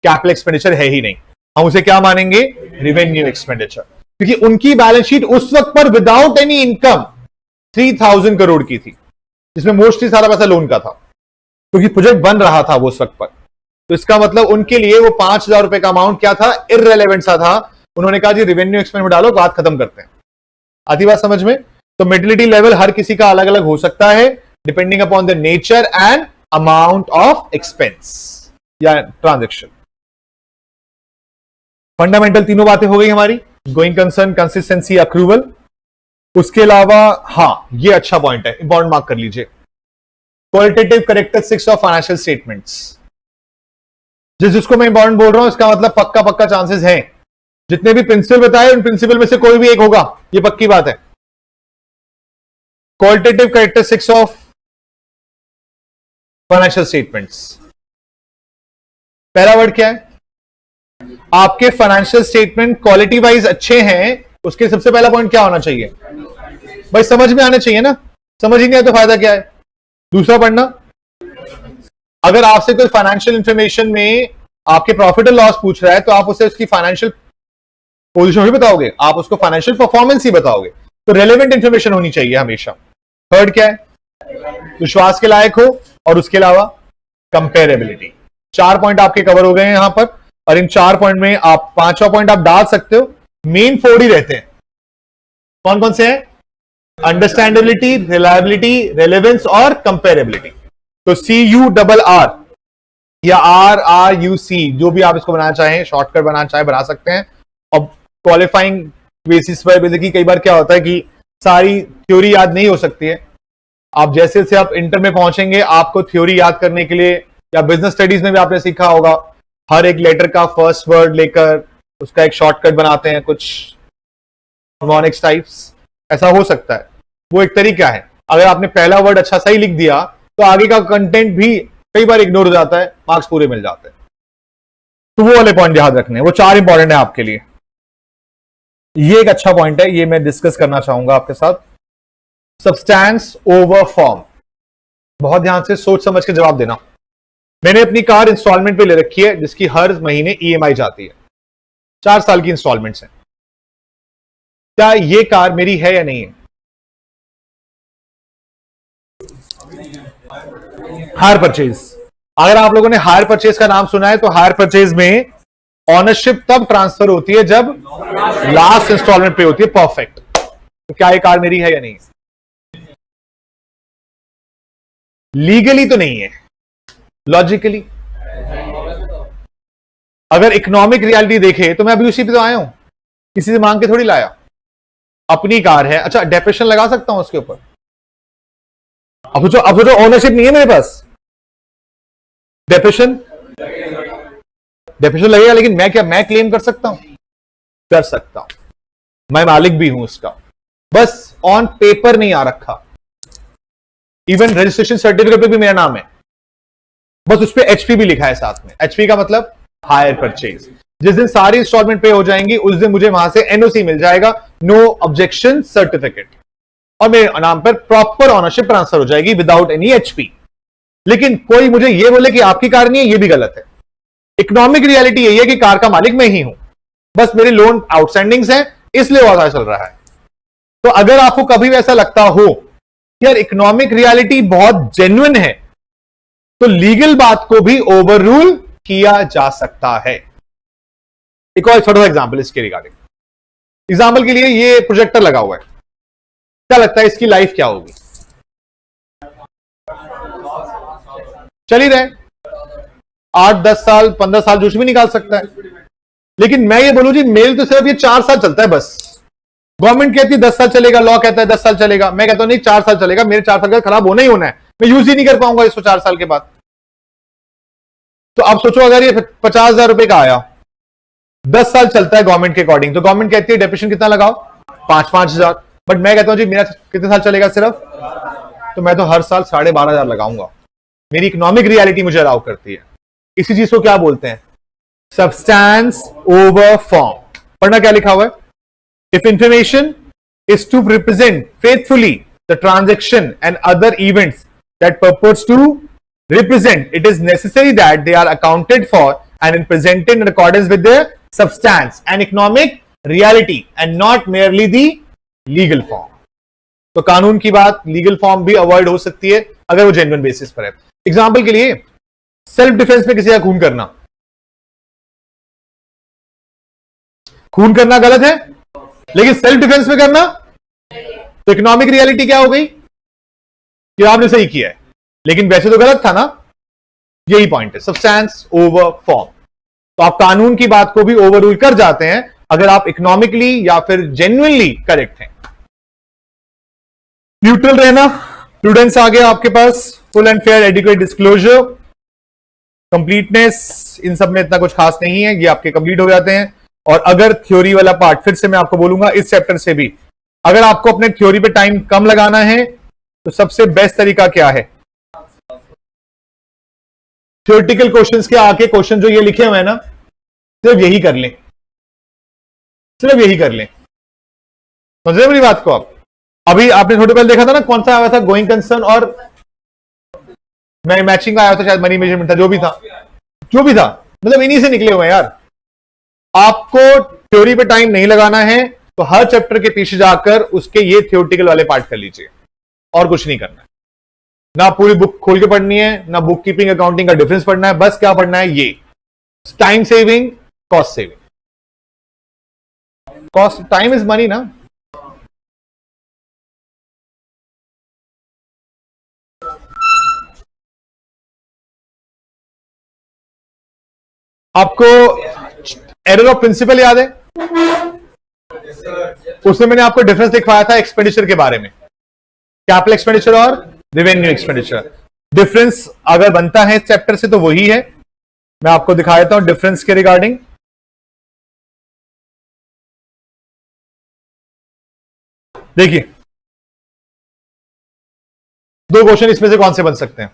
कैपिटल एक्सपेंडिचर है ही नहीं, हम उसे क्या मानेंगे? Revenue expenditure. क्योंकि उनकी बैलेंस शीट उस वक्त पर विदाउट एनी इनकम 3000 करोड़ की थी, जिसमें मोस्टली सारा पैसा लोन का था, क्योंकि प्रोजेक्ट बन रहा था वो उस वक्त पर। तो इसका मतलब उनके लिए वो 5000 रुपए का अमाउंट क्या था? इररिलेवेंट सा था। उन्होंने कहा जी रेवेन्यू एक्सपेंस में डालो, बात खत्म करते हैं। आती बात समझ में? तो मेटिलिटी लेवल हर किसी का अलग अलग हो सकता है depending upon the nature and amount of expense या ट्रांजेक्शन। फंडामेंटल तीनों बातें हो गई हमारी, गोइंग कंसर्न, कंसिस्टेंसी, अक्रूवल। उसके अलावा हाँ, ये अच्छा पॉइंट है, इंपॉर्टेंट मार्क कर लीजिए, qualitative characteristics of financial statements. जिसको मैं इंपॉर्टेंट बोल रहा हूं इसका मतलब पक्का पक्का चांसेस हैं, जितने भी प्रिंसिपल बताए उन प्रिंसिपल में से कोई भी एक होगा, ये पक्की बात है। Qualitative characteristics of financial statements, पहला वर्ड क्या है? आपके फाइनेंशियल स्टेटमेंट क्वालिटी वाइज अच्छे हैं, उसके सबसे पहला पॉइंट क्या होना चाहिए? भाई समझ में आने चाहिए ना, समझ ही नहीं आया तो फायदा क्या है? दूसरा पढ़ना, अगर आपसे कोई फाइनेंशियल इंफॉर्मेशन में आपके प्रॉफिट एंड लॉस पूछ रहा है तो आप उसे उसकी फाइनेंशियल पोजीशन भी बताओगे, आप उसको फाइनेंशियल परफॉर्मेंस ही बताओगे। तो रेलेवेंट इंफॉर्मेशन होनी चाहिए हमेशा। थर्ड क्या है? विश्वास के लायक हो, और उसके अलावा कंपेरेबिलिटी। 4 पॉइंट आपके कवर हो गए हैं यहां पर, और इन 4 पॉइंट में आप 5वां पॉइंट आप डाल सकते हो। मेन 4 ही रहते हैं। कौन कौन से हैं? अंडरस्टैंडेबिलिटी, रिलायबिलिटी, रेलेवेंस और कंपेरेबिलिटी। तो CURR या RRUC, जो भी आप इसको बनाना चाहें, शॉर्टकट बनाना चाहे बना सकते हैं। अब क्वालिफाइंग बेसिस पर बेसिकली कई बार क्या होता है कि सारी थ्योरी याद नहीं हो सकती है। आप जैसे जैसे आप इंटर में पहुंचेंगे, आपको थ्योरी याद करने के लिए, या बिजनेस स्टडीज में भी आपने सीखा होगा, हर एक लेटर का फर्स्ट वर्ड लेकर उसका एक शॉर्टकट बनाते हैं, कुछ मोनिक्स टाइप्स। ऐसा हो सकता है, वो एक तरीका है। अगर आपने पहला वर्ड अच्छा सही लिख दिया तो आगे का कंटेंट भी कई बार इग्नोर हो जाता है, मार्क्स पूरे मिल जाते हैं। तो वो वाले पॉइंट याद रखने हैं, वो 4 इंपॉर्टेंट है आपके लिए। ये एक अच्छा पॉइंट है, ये मैं डिस्कस करना चाहूंगा आपके साथ। Substance over form. बहुत ध्यान से सोच समझ के जवाब देना। मैंने अपनी कार इंस्टॉलमेंट पे ले रखी है, जिसकी हर महीने EMI जाती है, 4 साल की इंस्टॉलमेंट्स हैं। क्या ये कार मेरी है या नहीं है? Hire purchase. अगर आप लोगों ने हायर परचेज का नाम सुना है तो हायर परचेज में ऑनरशिप तब ट्रांसफर होती है जब लास्ट इंस्टॉलमेंट पे होती है। परफेक्ट। तो क्या ये कार मेरी है या नहीं? लीगली तो नहीं है, लॉजिकली। अगर इकोनॉमिक रियलिटी देखे तो मैं अभी उसी पे तो आया हूं, किसी से मांग के थोड़ी लाया। अपनी कार है। अच्छा, डेप्रेशन लगा सकता हूं उसके ऊपर। अब जो ओनरशिप नहीं है मेरे पास, डेप्रेशन लगेगा, लेकिन मैं क्लेम कर सकता हूं? कर सकता हूं, मैं मालिक भी हूं उसका, बस ऑन पेपर नहीं आ रखा। इवन रजिस्ट्रेशन सर्टिफिकेट पे भी मेरा नाम है, बस उस पर HP भी लिखा है साथ में। HP का मतलब हायर परचेज। जिस दिन सारी इंस्टॉलमेंट पे हो जाएंगी उस दिन मुझे वहां से NOC मिल जाएगा, नो ऑब्जेक्शन सर्टिफिकेट, और मेरे नाम पर प्रॉपर ऑनरशिप ट्रांसफर हो जाएगी विदाउट एनी HP। लेकिन कोई मुझे ये बोले कि आपकी कार नहीं है, ये भी गलत है। इकोनॉमिक रियलिटी यही है कि कार का मालिक मैं ही हूं, बस मेरे लोन आउटस्टैंडिंग्स हैं, इसलिए वादा चल रहा है। तो अगर आपको कभी भी ऐसा लगता हो कि यार इकोनॉमिक रियलिटी बहुत जेन्युइन है, तो लीगल बात को भी ओवर रूल किया जा सकता है। एक और छोटा सा एग्जाम्पल इसके रिगार्डिंग। एग्जाम्पल के लिए ये प्रोजेक्टर लगा हुआ है, क्या लगता है इसकी लाइफ क्या होगी? चल ही रहे 8, 10 साल, 15 साल, जो भी निकाल सकता है। लेकिन मैं ये बोलूं जी, मेल तो सिर्फ ये 4 साल चलता है बस। गवर्नमेंट कहती है 10 साल चलेगा, लॉ कहता है 10 साल चलेगा, मैं कहता हूं नहीं 4 साल चलेगा। मेरे 4 साल का खराब होना ही होना है, मैं यूज ही नहीं कर पाऊंगा इसको 4 साल के बाद। तो अब सोचो, अगर ये 50,000 रुपए का आया, 10 साल चलता है गवर्नमेंट के अकॉर्डिंग, तो गवर्नमेंट कहती है डेप्रेशन कितना लगाओ? 5,000। बट मैं कहता हूं जी मेरा कितने साल चलेगा सिर्फ, तो मैं तो हर साल 12,500 लगाऊंगा। मेरी इकोनॉमिक रियलिटी मुझे अलाउ करती है। इसी चीज को क्या बोलते हैं? Substance over form. पढ़ना क्या लिखा हुआ है? If information is to represent faithfully the transaction and other events that purpose to represent, it is necessary that they are accounted for and presented in accordance with their substance and economic reality and not merely the legal form. तो कानून की बात legal form भी avoid हो सकती है अगर वो जेन्युइन बेसिस पर है। एग्जांपल के लिए, सेल्फ डिफेंस में किसी का खून करना, खून करना गलत है, लेकिन सेल्फ डिफेंस में करना, तो इकोनॉमिक रियलिटी क्या हो गई कि आपने सही किया है, लेकिन वैसे तो गलत था ना। यही पॉइंट है, सब्सटेंस ओवर फॉर्म। तो आप कानून की बात को भी ओवर रूल कर जाते हैं अगर आप इकोनॉमिकली या फिर जेन्युइनली करेक्ट हैं। न्यूट्रल रहना, प्रूडेंस आ गया आपके पास, full and fair adequate disclosure, completeness, इन सब में इतना कुछ खास नहीं है, ये आपके कंप्लीट हो जाते हैं। और अगर थ्योरी वाला पार्ट फिर से मैं आपको बोलूंगा इस चैप्टर से भी, अगर आपको अपने थ्योरी पे टाइम कम लगाना है तो सबसे बेस्ट तरीका क्या है? थ्योरेटिकल क्वेश्चंस के आके क्वेश्चन जो ये लिखे हुए हैं ना, सिर्फ यही कर लें, सिर्फ यही कर लें। समझ रहे मेरी बात को आप? अभी आपने थोड़ी पहले देखा था ना, कौन सा आया था? गोइंग कंसर्न और मैं मैचिंग का आया था, शायद मनी मेजरमेंट था, जो भी था मतलब इन्हीं से निकले हुए हैं यार। आपको थ्योरी पे टाइम नहीं लगाना है तो हर चैप्टर के पीछे जाकर उसके ये थ्योरेटिकल वाले पार्ट कर लीजिए, और कुछ नहीं करना है। ना पूरी बुक खोल के पढ़नी है, ना बुक कीपिंग अकाउंटिंग का डिफरेंस पढ़ना है, बस क्या पढ़ना है, ये time saving, cost saving. Cost, time is money ना। आपको एरर ऑफ प्रिंसिपल याद है? उसमें मैंने आपको डिफरेंस दिखवाया था एक्सपेंडिचर के बारे में, कैपिटल एक्सपेंडिचर और रेवेन्यू एक्सपेंडिचर। डिफरेंस अगर बनता है इस चैप्टर से तो वही है, मैं आपको दिखा देता हूं डिफरेंस के रिगार्डिंग। देखिए, दो क्वेश्चन इसमें से कौन से बन सकते हैं?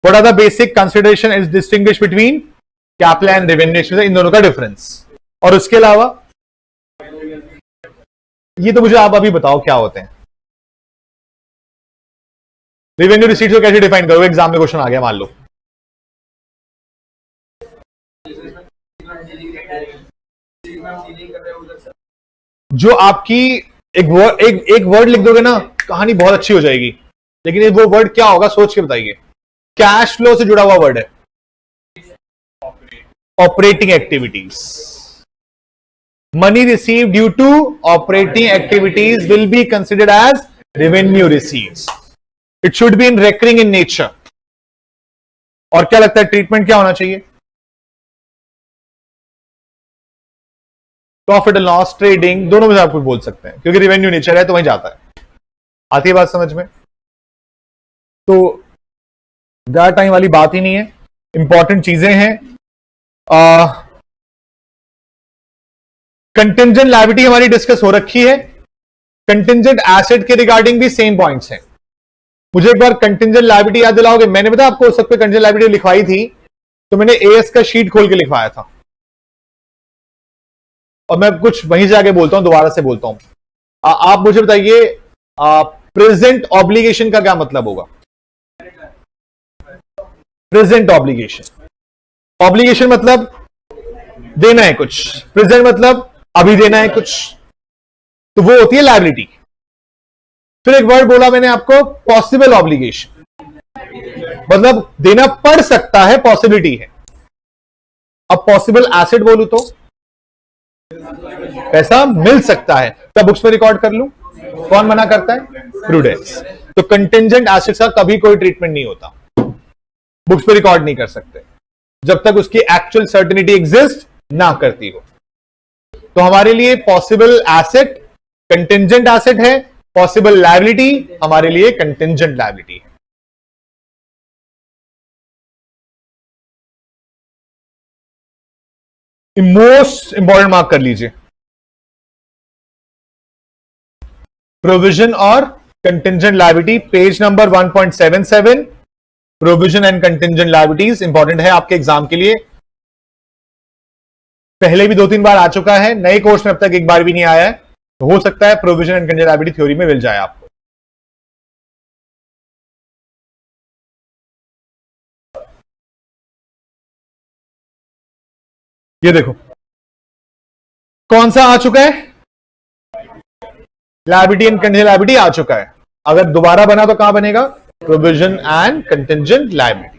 What are the basic consideration is distinguish between capital and revenue expenditure, इन दोनों का डिफरेंस। और उसके अलावा ये तो मुझे आप अभी बताओ क्या होते हैं। रेवेन्यू रिसीट्स को कैसे डिफाइन करोगे? एग्जाम में क्वेश्चन आ गया मान लो, जो आपकी एक वर्ड लिख दोगे ना, कहानी बहुत अच्छी हो जाएगी, लेकिन वो वर्ड क्या होगा सोच के बताइए। कैश फ्लो से जुड़ा हुआ वर्ड है, operating activities. Money receive due to operating activities will be considered as revenue receives. It should be in recurring in nature. और क्या लगता है ट्रीटमेंट क्या होना चाहिए? प्रॉफिट एंड लॉस, ट्रेडिंग, दोनों में से आप कुछ बोल सकते हैं, क्योंकि रेवेन्यू नेचर है तो वहीं जाता है। आती है बात समझ में? तो ज्यादा टाइम वाली बात ही नहीं है, इंपॉर्टेंट चीजें हैं। कंटिंजेंट लायबिलिटी हमारी डिस्कस हो रखी है। कंटिंजेंट एसेट के रिगार्डिंग भी सेम पॉइंट्स हैं। मुझे एक बार कंटिंजेंट लायबिलिटी याद दिलाओगे? मैंने बताया आपको उस वक्त पे कंटिंजेंट लायबिलिटी लिखवाई थी, तो मैंने एएस का शीट खोल के लिखवाया था, और मैं कुछ वहीं से आगे बोलता हूं, दोबारा से बोलता हूं। आप मुझे बताइए, प्रेजेंट ऑब्लिगेशन का क्या मतलब होगा? प्रेजेंट ऑब्लिगेशन मतलब देना है कुछ, प्रेजेंट मतलब अभी देना है कुछ, तो वो होती है लायबिलिटी। फिर एक वर्ड बोला मैंने आपको, पॉसिबल ऑब्लिगेशन, मतलब देना पड़ सकता है, पॉसिबिलिटी है। अब पॉसिबल एसेट बोलूं तो पैसा मिल सकता है, क्या बुक्स में रिकॉर्ड कर लूं? कौन मना करता है? प्रूडेंस। तो कंटिंजेंट एसेट्स का कभी कोई ट्रीटमेंट नहीं होता, बुक्स पे रिकॉर्ड नहीं कर सकते जब तक उसकी एक्चुअल सर्टेनिटी एग्जिस्ट ना करती हो। तो हमारे लिए पॉसिबल एसेट कंटिंजेंट एसेट है, पॉसिबल लायबिलिटी हमारे लिए कंटिंजेंट लायबिलिटी है। मोस्ट इंपॉर्टेंट मार्क कर लीजिए, प्रोविजन और contingent liability, page number 1.77। Provision and contingent liabilities important है आपके एग्जाम के लिए। पहले भी 2-3 बार आ चुका है, नए कोर्स में अब तक एक बार भी नहीं आया है, तो हो सकता है provision and contingent liability theory में मिल जाए आपको। ये देखो कौन सा आ चुका है, लायबिलिटी एंड कंटिंजेंट लायबिलिटी आ चुका है। अगर दोबारा बना तो कहां बनेगा? Provision and contingent liability.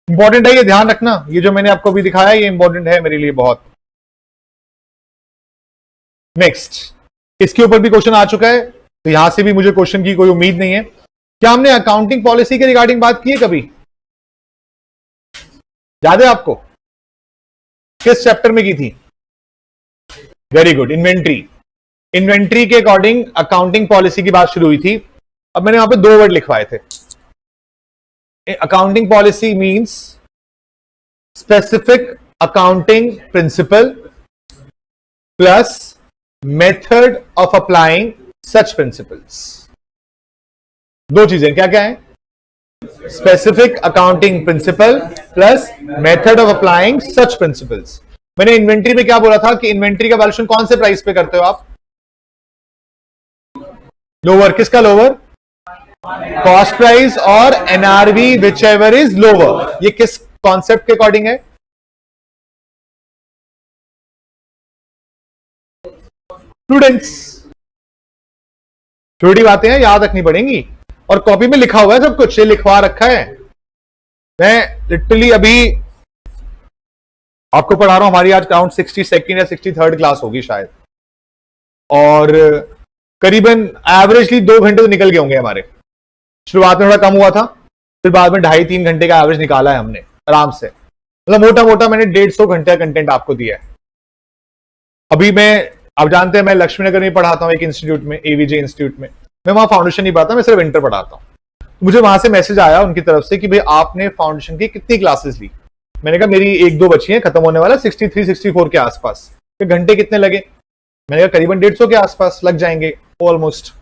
Important है, ये ध्यान रखना, ये जो मैंने आपको भी दिखाया ये इंपॉर्टेंट है मेरे लिए बहुत। नेक्स्ट, इसके ऊपर भी क्वेश्चन आ चुका है, तो यहां से भी मुझे क्वेश्चन की कोई उम्मीद नहीं है। क्या हमने अकाउंटिंग पॉलिसी के रिगार्डिंग बात की है कभी? याद है आपको? किस चैप्टर में की थी? Very good, inventory. इन्वेंट्री के अकॉर्डिंग अकाउंटिंग पॉलिसी की बात शुरू हुई थी। अब मैंने वहां पे 2 वर्ड लिखवाए थे। Accounting policy means specific accounting principle plus method of applying such principles. 2 चीजें क्या क्या है? Specific accounting principle plus method of applying such principles. मैंने इन्वेंट्री में क्या बोला था कि इन्वेंट्री का वैल्यूएशन कौन से प्राइस पे करते हो आप? लोअर। किसका लोअर? कॉस्ट प्राइस और NRV which ever is lower. ये किस कॉन्सेप्ट के अकॉर्डिंग है? स्टूडेंट्स, छोटी बातें हैं, याद रखनी पड़ेंगी और कॉपी में लिखा हुआ है सब कुछ, ये लिखवा रखा है। मैं लिटरली अभी आपको पढ़ा रहा हूं, हमारी आज काउंट 62nd या 63rd क्लास होगी शायद, और करीबन एवरेजली 2 घंटे तो निकल गए होंगे हमारे। शुरुआत में थोड़ा कम हुआ था, फिर बाद में 2.5-3 घंटे का एवरेज निकाला है हमने आराम से। मतलब मोटा मोटा मैंने 150 घंटे का कंटेंट आपको दिया है। अभी आप जानते हैं मैं लक्ष्मीनगर में पढ़ाता हूं एक इंस्टीट्यूट में, एवीजे इंस्टीट्यूट में। मैं वहां फाउंडेशन नहीं पढ़ाता, मैं सिर्फ इंटर पढ़ाता हूं। मुझे वहां से मैसेज आया उनकी तरफ से कि भाई आपने फाउंडेशन की कितनी क्लासेस ली। मैंने कहा मेरी 1-2 बची हैं, खत्म होने वाला, 63-64 के आसपास। फिर घंटे कितने लगे? मैंने कहा करीबन 150 के आसपास लग जाएंगे ऑलमोस्ट।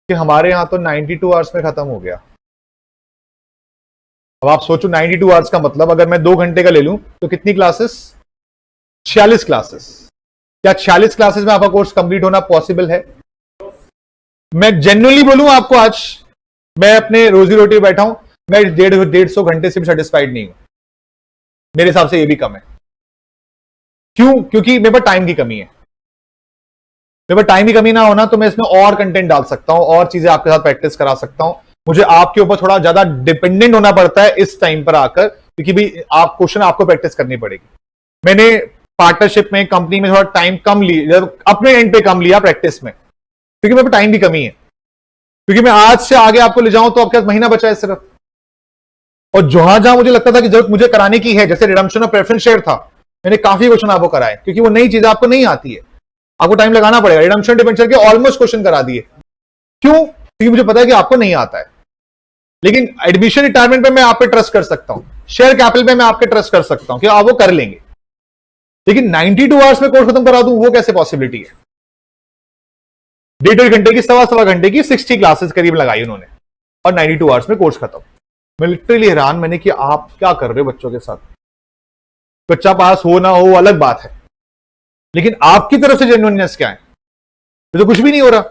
कि हमारे यहां तो 92 आवर्स में खत्म हो गया। अब आप सोचो 92 आवर्स का मतलब अगर मैं 2 घंटे का ले लूं तो कितनी क्लासेस? 46 क्लासेस। क्या 46 क्लासेस में आपका कोर्स कंप्लीट होना पॉसिबल है? मैं जेन्युइनली बोलूं आपको, आज मैं अपने रोजी रोटी बैठा हूं, मैं 150 घंटे से भी सेटिस्फाइड नहीं हूं। मेरे हिसाब से ये भी कम है। क्यों? क्योंकि मेरे पास टाइम की कमी है। मेरे पास टाइम की कमी ना होना तो मैं इसमें और कंटेंट डाल सकता हूं, और चीजें आपके साथ प्रैक्टिस करा सकता हूं। मुझे आपके ऊपर थोड़ा ज्यादा डिपेंडेंट होना पड़ता है इस टाइम पर आकर, क्योंकि भाई आप क्वेश्चन आपको प्रैक्टिस करनी पड़ेगी। मैंने पार्टनरशिप में, कंपनी में थोड़ा टाइम कम लिया, अपने एंड पे कम लिया प्रैक्टिस में, क्योंकि मेरे पास टाइम की कमी है। क्योंकि मैं आज से आगे आपको ले जाऊं तो आपके पास महीना बचा है सिर्फ। और जहां जहां मुझे लगता था कि जरूरत मुझे कराने की है, जैसे रिडम्पशन ऑफ प्रेफरेंस शेयर था, मैंने काफी क्वेश्चन आपको कराए, क्योंकि वो नई चीज आपको नहीं आती है, आपको टाइम लगाना पड़ेगा। रिडम्पशन डिबेंचर के ऑलमोस्ट क्वेश्चन करा दिए। क्यों? क्योंकि मुझे पता है कि आपको नहीं आता है। लेकिन एडमिशन रिटायरमेंट पे मैं आप पे ट्रस्ट कर सकता हूं, शेयर कैपिटल पे मैं आपके ट्रस्ट कर सकता हूं कि आप वो कर लेंगे। लेकिन 92 आवर्स में कोर्स खत्म करा दूं, वो कैसे पॉसिबिलिटी है? 1.5 घंटे की, सवा घंटे की 60 क्लासेस करीब लगाई उन्होंने, और 92 आवर्स में कोर्स खत्म। मैं लिटरली हैरान, मैंने कि आप क्या कर रहे हो बच्चों के साथ? बच्चा पास हो ना हो अलग बात है, लेकिन आपकी तरफ से जेन्युइननेस क्या है? तो कुछ भी नहीं हो रहा।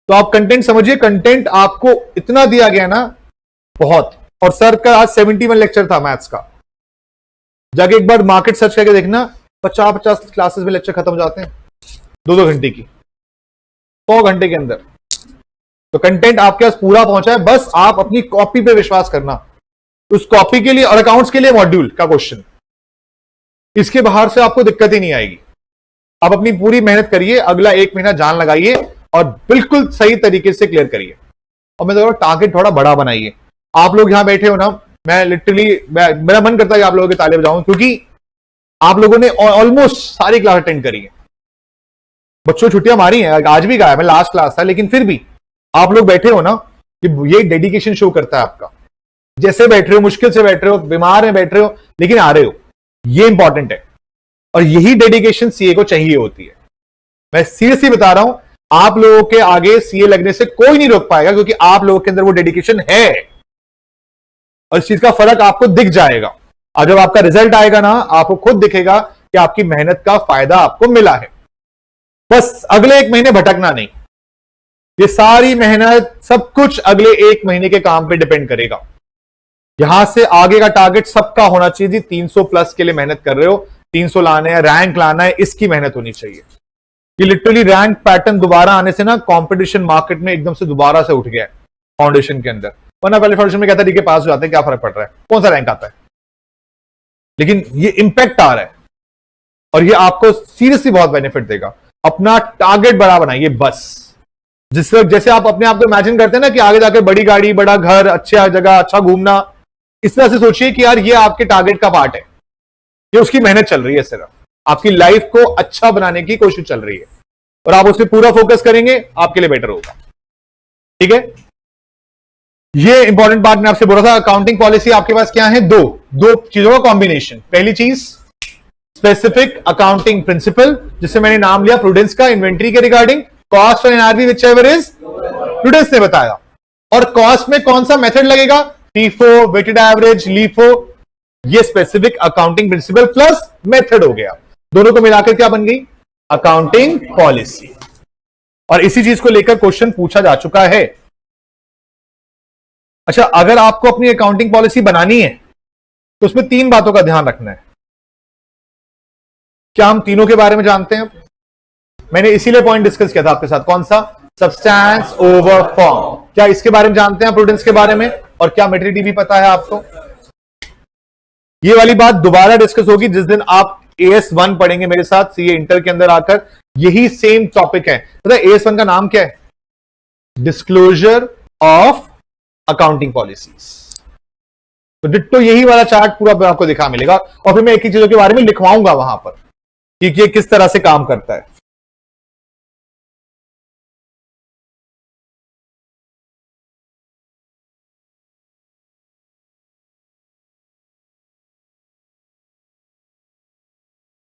तो आप कंटेंट समझिए, कंटेंट आपको इतना दिया गया ना, बहुत। और सर का आज 71 लेक्चर था मैथ्स का। जाके एक बार मार्केट सर्च करके देखना, 50-50 क्लासेस में लेक्चर खत्म हो जाते हैं 2-2 घंटे की, 100 घंटे के अंदर। तो कंटेंट आपके पास पूरा पहुंचा है, बस आप अपनी कॉपी पे विश्वास करना। उस कॉपी के लिए और अकाउंट्स के लिए मॉड्यूल का क्वेश्चन, इसके बाहर से आपको दिक्कत ही नहीं आएगी। आप अपनी पूरी मेहनत करिए, अगला 1 महीना जान लगाइए और बिल्कुल सही तरीके से क्लियर करिए। और मैं तो टारगेट थोड़ा बड़ा बनाइए। आप लोग यहां बैठे हो ना, मैं लिटरली मेरा मन करता है कि आप लोगों के ताले बजाऊं, क्योंकि आप लोगों ने ऑलमोस्ट सारी क्लास अटेंड करी है। बच्चों छुट्टियां मारी हैं, आज भी गया मैं, लास्ट क्लास था, लेकिन फिर भी आप लोग बैठे हो ना, ये डेडिकेशन शो करता है आपका। जैसे बैठ रहे हो, मुश्किल से बैठ रहे हो, बीमार है बैठ रहे हो, लेकिन आ रहे हो, ये इंपॉर्टेंट है। और यही डेडिकेशन सीए को चाहिए होती है। मैं सीरियसली बता रहा हूं, आप लोगों के आगे सीए लगने से कोई नहीं रोक पाएगा, क्योंकि आप लोगों के अंदर वो डेडिकेशन है, और इस चीज का फर्क आपको दिख जाएगा। और जब आपका रिजल्ट आएगा ना, आपको खुद दिखेगा कि आपकी मेहनत का फायदा आपको मिला है। बस अगले 1 महीने भटकना नहीं। ये सारी मेहनत, सब कुछ अगले 1 महीने के काम पे डिपेंड करेगा। यहां से आगे का टारगेट सबका होना चाहिए। 300 प्लस के लिए मेहनत कर रहे हो, 300 लाने हैं, रैंक लाना है, इसकी मेहनत होनी चाहिए। ये लिटरली रैंक पैटर्न दोबारा आने से ना, कंपटीशन मार्केट में एकदम से दोबारा से उठ गया है फाउंडेशन के अंदर। वरना पहले फाउंडेशन में कहता है, ठीक है पास हो जाते हैं, क्या फर्क पड़ रहा है, कौन सा रैंक आता है। लेकिन ये इंपैक्ट आ रहा है, और ये आपको सीरियसली बहुत बेनिफिट देगा। अपना टारगेट बड़ा बनाइए बस। जिस वक्त जैसे आप अपने आप को इमेजिन करते हैं ना कि आगे जाकर बड़ी गाड़ी, बड़ा घर, अच्छा जगह, अच्छा घूमना, इस तरह से सोचिए कि यार ये आपके टारगेट का पार्ट है, ये उसकी मेहनत चल रही है, सिर्फ आपकी लाइफ को अच्छा बनाने की कोशिश चल रही है, और आप उस पर पूरा फोकस करेंगे, आपके लिए बेटर होगा। ठीक है, ये इंपॉर्टेंट पार्ट मैं आपसे बोल रहा था। अकाउंटिंग पॉलिसी आपके पास क्या है? दो चीजों का कॉम्बिनेशन। पहली चीज स्पेसिफिक अकाउंटिंग प्रिंसिपल, जिससे मैंने नाम लिया प्रूडेंस का, इन्वेंट्री के रिगार्डिंग, कॉस्ट और NRV which ever is prudence ने बताया। और कॉस्ट में कौन सा मेथड लगेगा? फीफो, वेटेड एवरेज, लीफो, ये specific accounting principle plus method हो गया। दोनों को मिलाकर क्या बन गई? Accounting policy. और इसी चीज को लेकर क्वेश्चन पूछा जा चुका है। अच्छा, अगर आपको अपनी अकाउंटिंग पॉलिसी बनानी है तो उसमें 3 बातों का ध्यान रखना है। क्या हम तीनों के बारे में जानते हैं? मैंने इसीलिए पॉइंट डिस्कस किया था आपके साथ, कौन सा? Substance over form. क्या इसके बारे में जानते हैं प्रूडेंस के बारे में? और क्या मैच्योरिटी भी पता है आपको? ये वाली बात दोबारा डिस्कस होगी जिस दिन आप AS1 पढ़ेंगे मेरे साथ सीए इंटर के अंदर आकर। यही सेम टॉपिक है। पता है AS1 का नाम क्या है? Disclosure of accounting policies. तो डिट्टो यही वाला चार्ट पूरा आपको दिखा मिलेगा, और फिर मैं एक ही चीजों के बारे में लिखवाऊंगा वहां पर कि ये किस तरह से काम करता है।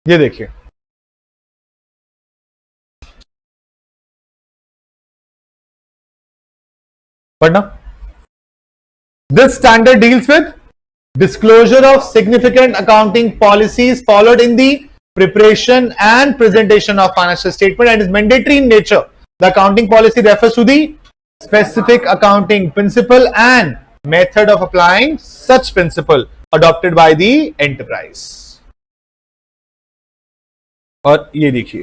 ये देखिए, पढ़ना। This standard deals with disclosure of significant accounting policies followed in the preparation and presentation of financial statement and is mandatory in nature. The accounting policy refers to the specific accounting principle and method of applying such principle adopted by the enterprise. और ये देखिए,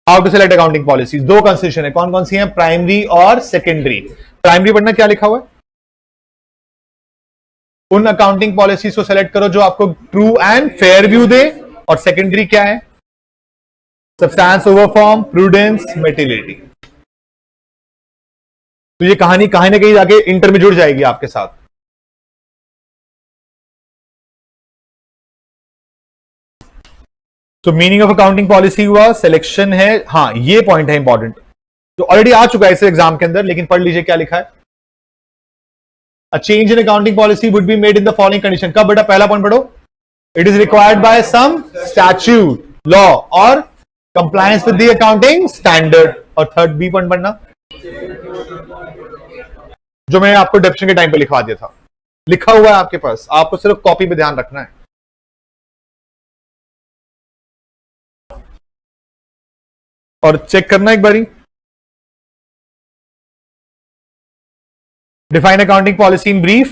how to select accounting policies. 2 consideration है, कौन कौन सी हैं? Primary और secondary. Primary पढ़ना, क्या लिखा हुआ है? उन अकाउंटिंग पॉलिसीज को सेलेक्ट करो जो आपको ट्रू एंड फेयर व्यू दे। और सेकेंडरी क्या है? Substance over form, prudence, materiality. तो ये कहानी कहीं ना कहीं जाके इंटर में जुड़ जाएगी आपके साथ। तो मीनिंग ऑफ अकाउंटिंग पॉलिसी हुआ, सिलेक्शन है। हाँ, ये पॉइंट है इंपॉर्टेंट जो ऑलरेडी आ चुका है इस एग्जाम के अंदर, लेकिन पढ़ लीजिए क्या लिखा है। A change in accounting policy would be made in the following condition। कब बेटा? पहला पॉइंट पढ़ो। It is required by some statute, law or compliance with the accounting standard। और थर्ड बी पॉइंट पढ़ना, जो मैं आपको डेफिनेशन के टाइम पे लिखवा दिया था, लिखा हुआ है आपके पास, आपको सिर्फ कॉपी पे ध्यान रखना है। और चेक करना एक बारी। Define accounting policy in brief.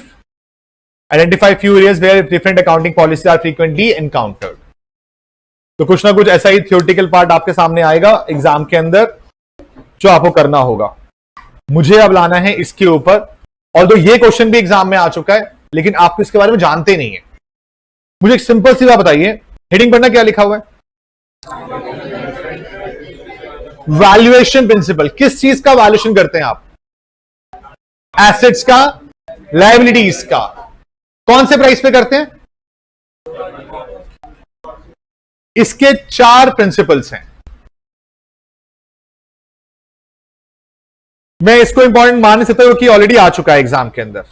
Identify few areas where different accounting policies are frequently encountered। तो कुछ ना कुछ ऐसा ही थियोरेटिकल पार्ट आपके सामने आएगा एग्जाम के अंदर जो आपको करना होगा। मुझे अब लाना है इसके ऊपर, और तो ये क्वेश्चन भी एग्जाम में आ चुका है लेकिन आपको इसके बारे में जानते नहीं है। मुझे एक सिंपल सी बात बताइए, हेडिंग पढ़ना, क्या लिखा हुआ है? Valuation principle. किस चीज का वैल्यूएशन करते हैं आप? एसेट्स का, लायबिलिटीज का। कौन से प्राइस पे करते हैं? इसके 4 प्रिंसिपल्स हैं। मैं इसको इंपॉर्टेंट मान नहीं सकता क्योंकि ऑलरेडी आ चुका है एग्जाम के अंदर,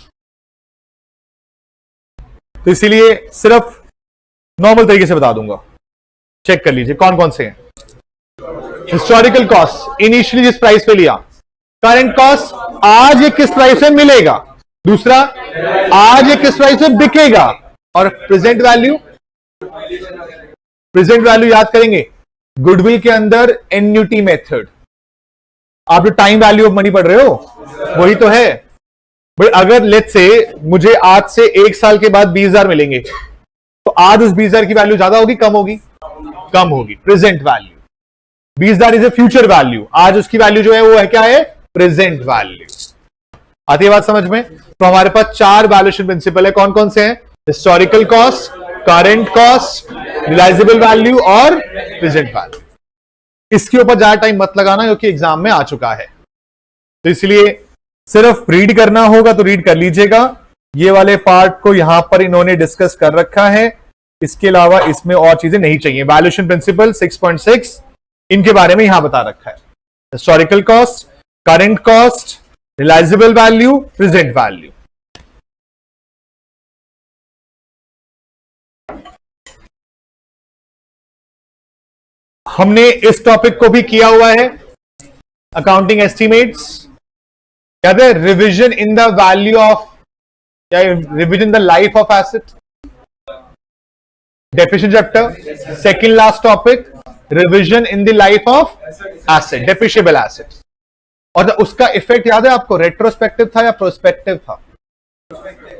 तो इसीलिए सिर्फ नॉर्मल तरीके से बता दूंगा। चेक कर लीजिए कौन कौन से हैं। हिस्टोरिकल कॉस्ट, इनिशियली जिस प्राइस पे लिया। करंट कॉस्ट, आज ये किस प्राइस में मिलेगा। दूसरा, आज ये किस प्राइस में बिकेगा। और प्रेजेंट वैल्यू, प्रेजेंट वैल्यू याद करेंगे गुडविल के अंदर एन्युटी मेथड। आप जो टाइम वैल्यू ऑफ मनी पढ़ रहे हो वही तो है। बट अगर लेट्स से मुझे आज से 1 साल के बाद 20,000 मिलेंगे, तो आज उस 20,000 की वैल्यू ज्यादा होगी, कम होगी? कम होगी। Present value. 20,000 is a future value, आज उसकी वैल्यू जो है वो है क्या है? Present value. आती है बात समझ में? तो हमारे पास 4 वैल्यूएशन प्रिंसिपल है, कौन कौन से हैं? Historical cost, current cost, realisable value और प्रेजेंट वैल्यू। इसके ऊपर ज्यादा टाइम मत लगाना क्योंकि एग्जाम में आ चुका है, तो इसलिए सिर्फ रीड करना होगा तो रीड कर लीजिएगा। ये वाले पार्ट को यहां पर इन्होंने डिस्कस कर रखा है, इसके अलावा इसमें और चीजें नहीं चाहिए। वैल्यूएशन प्रिंसिपल 6.6 इनके बारे में यहां बता रखा है। Historical cost, current cost, realisable value, present value. हमने इस टॉपिक को भी किया हुआ है, अकाउंटिंग एस्टिमेट्स, कहते हैं revision in the value of, या revision the life of asset. Definition chapter, second last topic, revision in the life of asset, depreciable asset. और उसका इफेक्ट याद है आपको, रेट्रोस्पेक्टिव था या प्रोस्पेक्टिव था?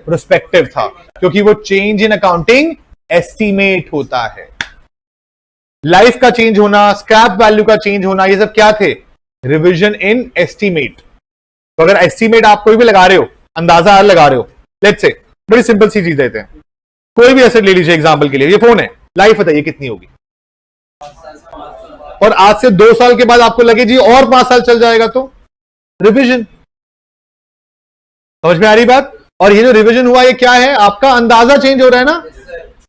प्रोस्पेक्टिव था, क्योंकि वो चेंज इन अकाउंटिंग एस्टीमेट होता है। लाइफ का चेंज होना, स्क्रैप वैल्यू का चेंज होना, ये सब क्या थे? रिवीजन इन एस्टीमेट। तो अगर एस्टीमेट आप कोई भी लगा रहे हो, अंदाजा लगा रहे हो, लेट्स से बड़ी सिंपल सी चीज देते हैं, कोई भी एसेट ले लीजिए एग्जांपल के लिए, ये फोन है, लाइफ बताइए कितनी होगी, और आज से 2 साल के बाद आपको लगे जी और 5 साल चल जाएगा, तो रिवीजन। समझ में आ रही बात? और ये जो रिवीजन हुआ ये क्या है? आपका अंदाजा चेंज हो रहा है ना,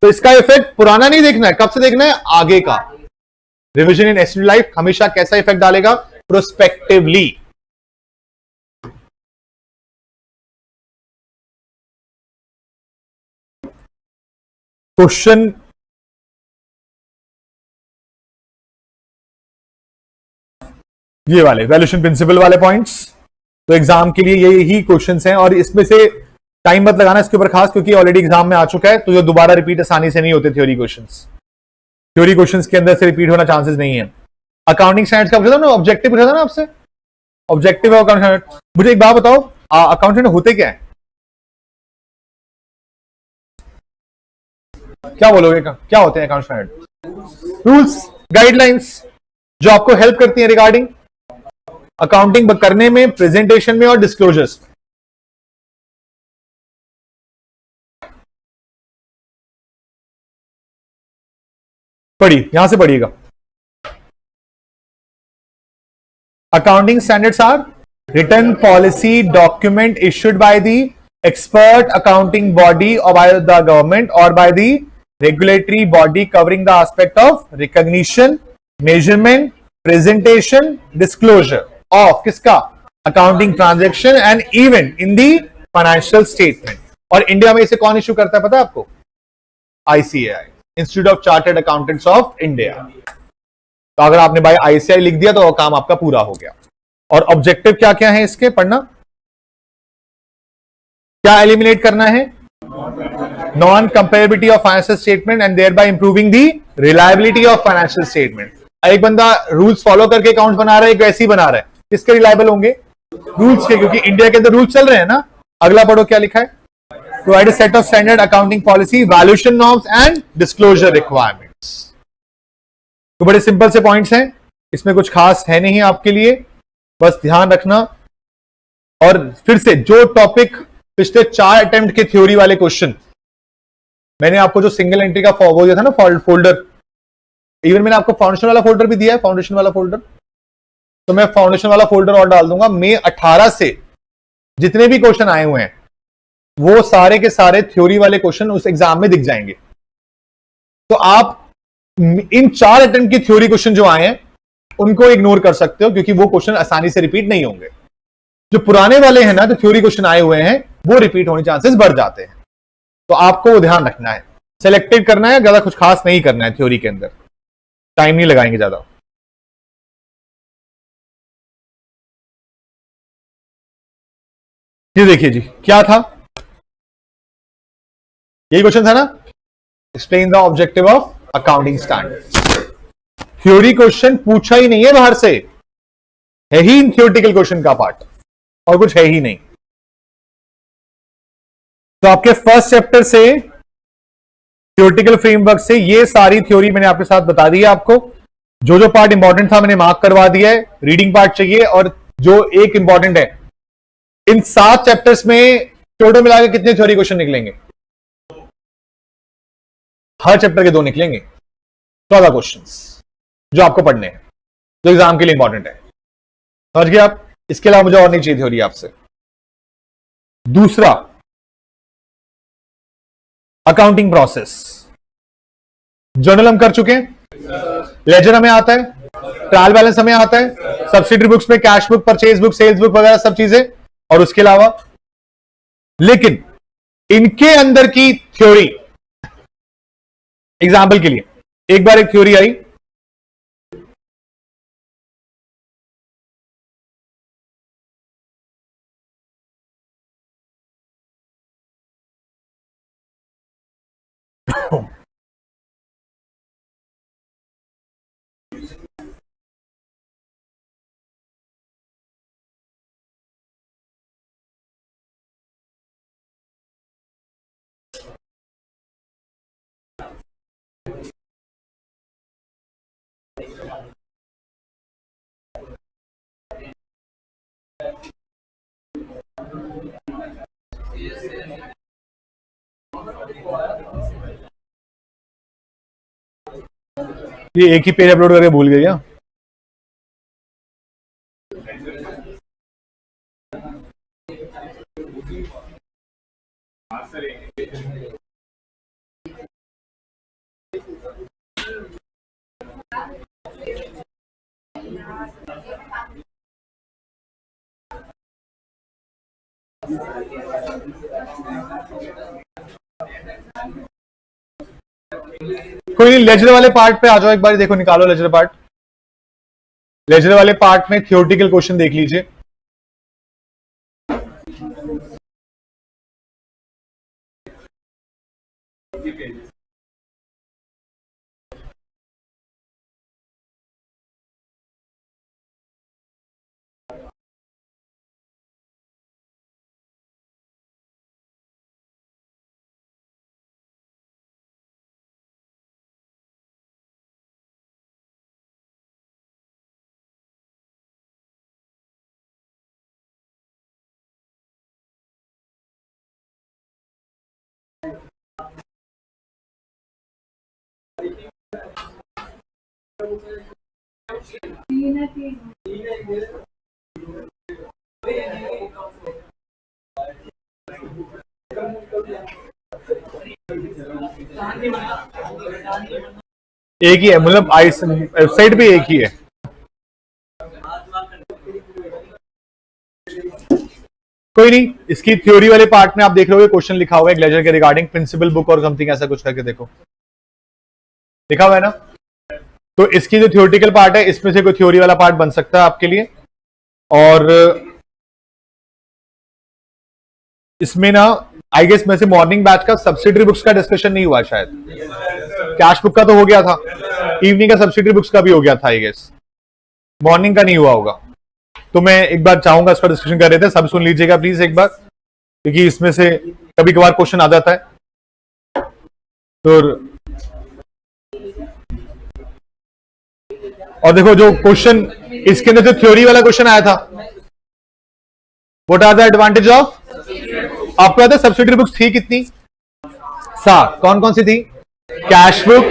तो इसका इफेक्ट पुराना नहीं देखना है, कब से देखना है? आगे का। रिवीजन इन एस्टेट लाइफ हमेशा कैसा इफेक्ट डालेगा? प्रोस्पेक्टिवली। क्वेश्चन ये वाले वैल्यूएशन प्रिंसिपल वाले पॉइंट्स, तो एग्जाम के लिए यही क्वेश्चंस हैं, और इसमें से टाइम मत लगाना इसके ऊपर खास, क्योंकि ऑलरेडी एग्जाम में आ चुका है, तो जो दोबारा रिपीट आसानी से नहीं होते थ्योरी क्वेश्चंस। थ्योरी क्वेश्चंस के अंदर से रिपीट होना चांसेस नहीं है। अकाउंटिंग स्टैंडर्ड्स का पूछा था ना, ऑब्जेक्टिव पूछा था ना आपसे, ऑब्जेक्टिव है अकाउंटिंग स्टैंडर्ड। मुझे एक बात बताओ, अकाउंटेंट होते क्या है? क्या बोलोगे, क्या होते हैं अकाउंट स्टैंडर्ड? रूल्स, गाइडलाइंस, जो आपको हेल्प करती है रिगार्डिंग अकाउंटिंग करने में, प्रेजेंटेशन में और डिस्क्लोजर्स। पढ़िए, यहां से पढ़िएगा। Accounting standards are written policy document issued by the expert accounting body or by the government or by the regulatory body covering the aspect of recognition, measurement, presentation, disclosure of किसका? accounting transaction and event in the financial statement। और India में इसे कौन issue करता है पता है आपको? ICAI, institute of chartered accountants of India. तो अगर आपने भाई ICAI लिख दिया तो काम आपका पूरा हो गया। और ऑब्जेक्टिव क्या क्या है इसके, पढ़ना। क्या एलिमिनेट करना है? Non comparability of financial statement and thereby improving the reliability of financial statement. एक बंदा रूल्स फॉलो करके अकाउंट बना रहा है, एक वैसे ही बना रहा है, किसके रिलायबल होंगे? रूल्स के, क्योंकि इंडिया के अंदर रूल्स चल रहे हैं ना। अगला पढ़ो क्या लिखा है, provide a set of standard accounting policy, valuation norms and disclosure requirements. तो बड़े सिंपल से पॉइंट्स हैं, इसमें कुछ खास है नहीं आपके लिए, बस ध्यान रखना। और फिर से जो टॉपिक पिछले 4 अटेम्प्ट के थ्योरी वाले क्वेश्चन, मैंने आपको जो सिंगल एंट्री का वो दिया था ना फोल्डर, इवन मैंने आपको फाउंडेशन वाला फोल्डर भी दिया है, फाउंडेशन वाला फोल्डर, तो मैं फाउंडेशन वाला फोल्डर और डाल दूंगा। मई 18 से जितने भी क्वेश्चन आए हुए हैं वो सारे के सारे थ्योरी वाले क्वेश्चन उस एग्जाम में दिख जाएंगे। तो आप इन 4 अटेम्प्ट की थ्योरी क्वेश्चन जो आए हैं उनको इग्नोर कर सकते हो, क्योंकि वो क्वेश्चन आसानी से रिपीट नहीं होंगे। जो पुराने वाले हैं ना, जो थ्योरी क्वेश्चन आए हुए हैं, वो रिपीट होने चांसेस बढ़ जाते हैं। तो आपको वो ध्यान रखना है, सेलेक्टेड करना है, ज्यादा कुछ खास नहीं करना है थ्योरी के अंदर, टाइम नहीं लगाएंगे ज्यादा। ये देखिए जी, क्या था? यही क्वेश्चन था ना, explain the objective of accounting standard. Theory question पूछा ही नहीं है बाहर से, है ही इन थ्योरेटिकल क्वेश्चन का पार्ट, और कुछ है ही नहीं। तो आपके फर्स्ट चैप्टर से, थ्योरेटिकल फ्रेमवर्क से, ये सारी थ्योरी मैंने आपके साथ बता दी है। आपको जो जो पार्ट इंपॉर्टेंट था मैंने मार्क करवा दिया है, रीडिंग पार्ट चाहिए, और जो एक इंपॉर्टेंट है, इन 7 चैप्टर्स में टोटल मिलाकर कितने थ्योरी क्वेश्चन निकलेंगे? हर चैप्टर के 2 निकलेंगे, 14 क्वेश्चंस जो आपको पढ़ने हैं, जो एग्जाम के लिए इंपॉर्टेंट है। समझ गए आप? इसके अलावा मुझे और नहीं चाहिए थ्योरी आपसे। दूसरा, अकाउंटिंग प्रोसेस। जर्नल हम कर चुके हैं, लेजर हमें आता है, ट्रायल बैलेंस हमें आता है, सब्सिडरी बुक्स में cash book, purchase book, sales book वगैरह सब चीजें, और उसके अलावा लेकिन इनके अंदर की थ्योरी, एग्जाम्पल के लिए एक बार एक थ्योरी आई, ये एक ही पेज अपलोड करके भूल गए क्या? कोई नहीं, लेजर वाले पार्ट पे आ जाओ एक बार, देखो निकालो लेजर पार्ट। लेजर वाले पार्ट में थियोरेटिकल क्वेश्चन देख लीजिए। एक ही है, मतलब वेबसाइट भी एक ही है। कोई नहीं, इसकी थ्योरी वाले पार्ट में आप देख रहे हो क्वेश्चन लिखा हुआ है ग्लेजर के रिगार्डिंग प्रिंसिपल बुक और समथिंग ऐसा कुछ करके, देखो लिखा हुआ है ना। तो इसकी जो थ्योरेटिकल पार्ट है इसमें से कोई थ्योरी वाला पार्ट बन सकता है आपके लिए। और इसमें ना आई गेस में से मॉर्निंग बैच का सब्सिडरी बुक्स का डिस्कशन नहीं हुआ शायद, कैश बुक का तो हो गया था, इवनिंग का सब्सिडरी बुक्स का भी हो गया था आई गेस, मॉर्निंग का नहीं हुआ होगा। तो मैं एक बार चाहूंगा, इसका डिस्कशन कर रहे थे, सब सुन लीजिएगा प्लीज एक बार, क्योंकि इसमें से कभी कभार क्वेश्चन आ जाता है। तो और देखो जो क्वेश्चन इसके अंदर जो थ्योरी वाला क्वेश्चन आया था, what are the advantage of, आपको याद है सब्सिडरी बुक्स थी कितनी? 7। कौन कौन सी थी? Cash book,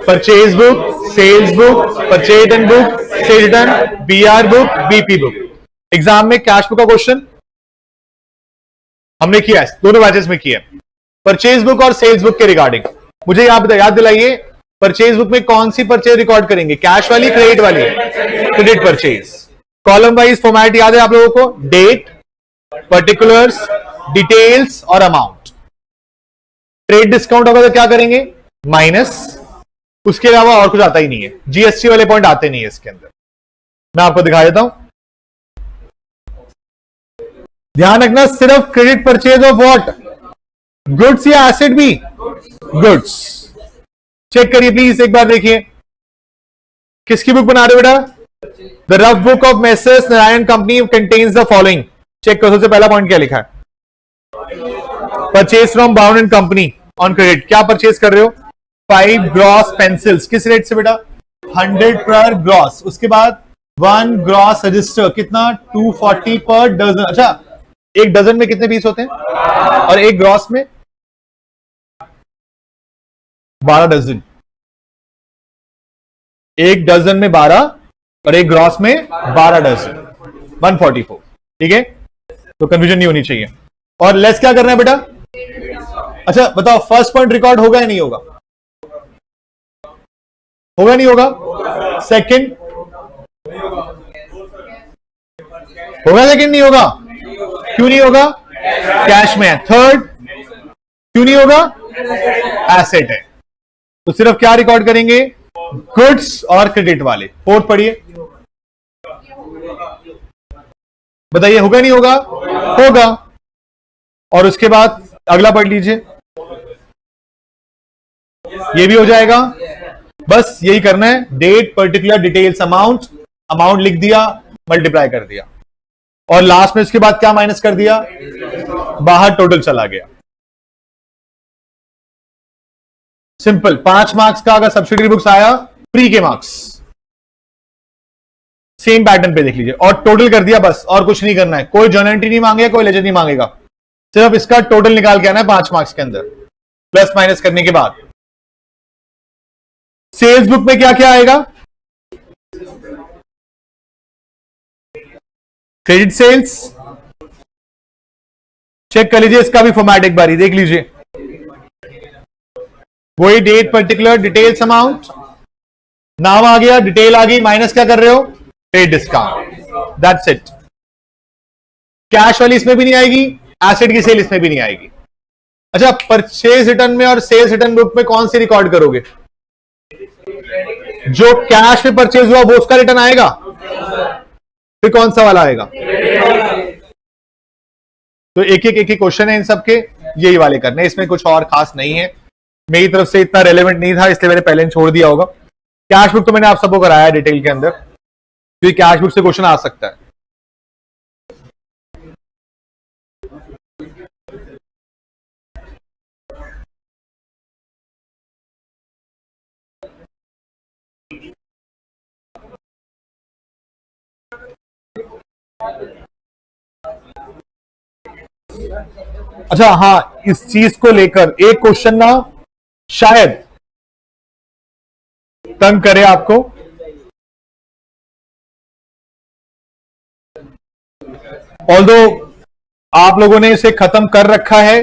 purchase book, sales book, purchase and book, sales return, BR book, BP book. Exam में कैश बुक का क्वेश्चन हमने किया है, दोनों बैचेस में किया है, परचेज बुक और सेल्स बुक के रिगार्डिंग। मुझे याद दिलाइए, परचेज बुक में कौन सी परचेज रिकॉर्ड करेंगे, कैश वाली, क्रेडिट वाली? Credit purchase. Column wise format याद है आप लोगों को, डेट, पर्टिकुलर्स, डिटेल्स और अमाउंट। ट्रेड डिस्काउंट होगा तो क्या करेंगे? माइनस। उसके अलावा और कुछ आता ही नहीं है, जीएसटी वाले पॉइंट आते नहीं है इसके अंदर। मैं आपको दिखा देता हूं, ध्यान रखना, सिर्फ credit purchase of what, goods या एसेट भी? गुड्स। चेक करिए प्लीज एक बार, देखिए किसकी बुक बना रहे हो बेटा? The rough book of messrs Narayan company contains the following. Check करो, सबसे पहला पॉइंट क्या लिखा है? Purchase from bound and company on credit. क्या परचेज कर रहे हो? 5 ग्रॉस पेंसिल्स। किस रेट से बेटा? 100 पर ग्रॉस। उसके बाद 1 ग्रॉस रजिस्टर, कितना? 240 पर डजन। अच्छा, एक डजन में कितने पीस होते हैं? और एक ग्रॉस में 12 डजन। एक डजन में 12 और एक ग्रॉस में 12 डजन, 144। ठीक है, तो कंफ्यूजन नहीं होनी चाहिए। और लेस क्या करना है बेटा? अच्छा बताओ, फर्स्ट पॉइंट रिकॉर्ड होगा या नहीं होगा? होगा नहीं होगा? सेकंड होगा, सेकंड नहीं होगा? क्यों नहीं होगा? कैश में है। थर्ड क्यों नहीं होगा? एसेट है। तो सिर्फ क्या रिकॉर्ड करेंगे? गुड्स और क्रेडिट वाले। फोर्थ पढ़िए, बताइए होगा नहीं होगा? होगा। और उसके बाद अगला पढ़ लीजिए, ये भी हो जाएगा। बस यही करना है, date, particular, details, amount, amount लिख दिया, मल्टीप्लाई कर दिया, और लास्ट में इसके बाद क्या माइनस कर दिया, बाहर टोटल चला गया। सिंपल। 5 मार्क्स का अगर सब्सिडरी बुक्स आया, प्री के मार्क्स सेम पैटर्न पे देख लीजिए, और टोटल कर दिया बस, और कुछ नहीं करना है। कोई जर्नल एंट्री नहीं मांगेगा, कोई लेजर नहीं मांगेगा, सिर्फ इसका टोटल निकाल के आना है 5 मार्क्स के अंदर, प्लस माइनस करने के बाद। सेल्स बुक में क्या क्या आएगा, क्रेडिट सेल्स, चेक कर लीजिए इसका भी फॉर्मेट एक बारी देख लीजिए, वही डेट, पर्टिकुलर, डिटेल्स, अमाउंट, नाम आ गया, डिटेल आ गई, माइनस क्या कर रहे हो, paid discount, that's it. Cash वाली इसमें भी नहीं आएगी, एसेट की सेल इसमें भी नहीं आएगी। अच्छा, परचेज रिटर्न में और सेल्स रिटर्न बुक में कौन सी रिकॉर्ड करोगे, जो कैश में परचेज हुआ वो उसका रिटर्न आएगा, फिर कौन सा वाला आएगा। तो एक एक क्वेश्चन है इन सबके, यही वाले करने, इसमें कुछ और खास नहीं है। मेरी तरफ से इतना रेलेवेंट नहीं था, इसलिए मैंने पहले छोड़ दिया होगा। कैश बुक तो मैंने आप सबको कराया डिटेल के अंदर, क्योंकि कैश बुक से क्वेश्चन आ सकता है। अच्छा हाँ, इस चीज को लेकर एक क्वेश्चन ना शायद तंग करे आपको, ऑल्दो आप लोगों ने इसे खत्म कर रखा है,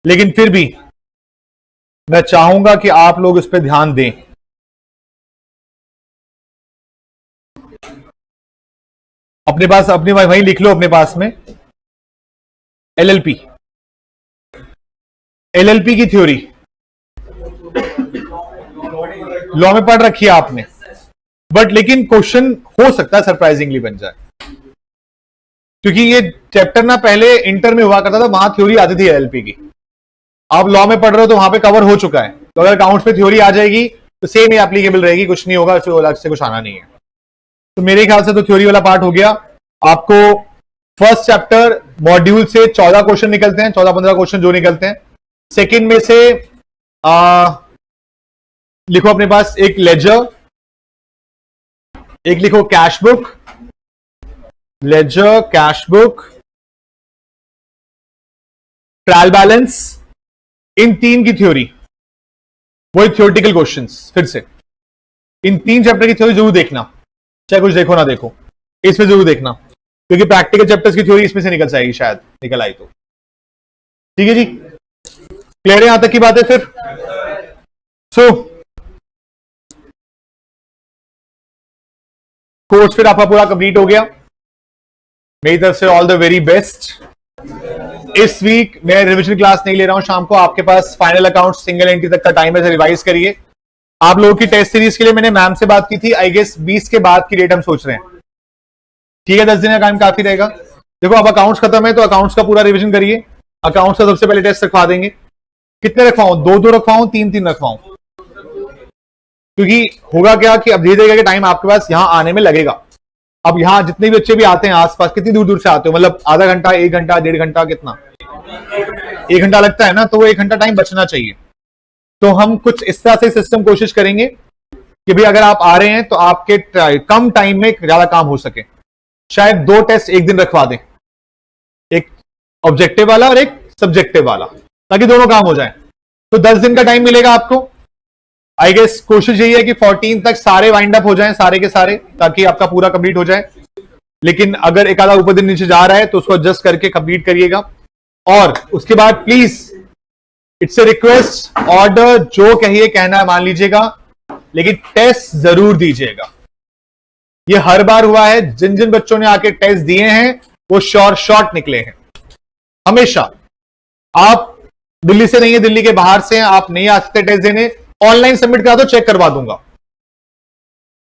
लेकिन फिर भी मैं चाहूंगा कि आप लोग इस पर ध्यान दें। अपने पास अपनी वहीं लिख लो अपने पास में, एलएलपी, एलएलपी की थ्योरी लॉ में पढ़ रखी है आपने, बट लेकिन क्वेश्चन हो सकता है सरप्राइजिंगली बन जाए, क्योंकि ये चैप्टर ना पहले इंटर में हुआ करता था, वहां थ्योरी आती थी एलएलपी की। आप लॉ में पढ़ रहे हो तो वहां पे कवर हो चुका है, तो अगर अकाउंट्स पे थ्योरी आ जाएगी तो सेम ही एप्लीकेबल रहेगी, कुछ नहीं होगा, अलग से कुछ आना नहीं है। तो मेरे ख्याल से तो थ्योरी वाला पार्ट हो गया। आपको फर्स्ट चैप्टर मॉड्यूल से 14 क्वेश्चन निकलते हैं, 14-15 क्वेश्चन जो निकलते हैं। सेकंड में से लिखो अपने पास एक लेजर, एक लिखो cash book, ledger, cash book, trial balance, इन 3 की थ्योरी, वही थ्योरेटिकल क्वेश्चंस। फिर से इन 3 चैप्टर की थ्योरी जरूर देखना, चाहे कुछ देखो ना देखो, इसमें जरूर देखना, क्योंकि प्रैक्टिकल चैप्टर्स की थ्योरी इसमें से निकल जाएगी, शायद निकल आई तो। ठीक है जी, क्लियर है यहां तक की बात है। फिर कोर्स फिर आपका पूरा कंप्लीट हो गया, मेरी तरफ से ऑल द वेरी बेस्ट। इस वीक मैं रिवीजन क्लास नहीं ले रहा हूं शाम को, आपके पास फाइनल अकाउंट सिंगल एंट्री तक का टाइम है, रिवाइज करिए। आप लोगों की टेस्ट सीरीज के लिए मैंने मैम से बात की थी, आई गेस 20 के बाद की डेट हम सोच रहे हैं। ठीक है, 10 दिन का टाइम काफी रहेगा। देखो अब अकाउंट्स खत्म है, तो अकाउंट्स का पूरा रिवीजन करिए। अकाउंट्स का सबसे पहले टेस्ट रखवा देंगे। कितने रखवाऊं, 2-2 रखवाऊं, 3-3 रखवाऊं? क्योंकि होगा क्या कि अब धीरे धीरे टाइम आपके पास यहां आने में लगेगा। अब यहां जितने भी बच्चे भी आते हैं आसपास, कितनी दूर दूर से आते हो, मतलब आधा घंटा, 1 घंटा, 1.5 घंटा, कितना 1 घंटा लगता है ना, तो वो 1 घंटा टाइम बचना चाहिए। तो हम कुछ इस तरह से सिस्टम कोशिश करेंगे कि भाई अगर आप आ रहे हैं तो आपके कम टाइम में ज्यादा काम हो सके। शायद 2 टेस्ट एक दिन रखवा दें, एक ऑब्जेक्टिव वाला और एक सब्जेक्टिव वाला, ताकि दोनों काम हो जाए। तो 10 दिन का टाइम मिलेगा आपको। आई गेस कोशिश यही है कि 14 तक सारे वाइंड अप हो जाएं, सारे के सारे, ताकि आपका पूरा कंप्लीट हो जाए। लेकिन अगर एक आधा ऊपर दिन नीचे जा रहा है तो उसको एडजस्ट करके कंप्लीट करिएगा। और उसके बाद please it's a request, order जो कहिए कहना मान लीजिएगा, लेकिन टेस्ट जरूर दीजिएगा। ये हर बार हुआ है, जिन जिन बच्चों ने आके टेस्ट दिए हैं वो शॉर्ट निकले हैं हमेशा। आप दिल्ली से नहीं है, दिल्ली के बाहर से हैं, आप नहीं आ सकते टेस्ट देने, ऑनलाइन सबमिट करा दो, चेक करवा दूंगा,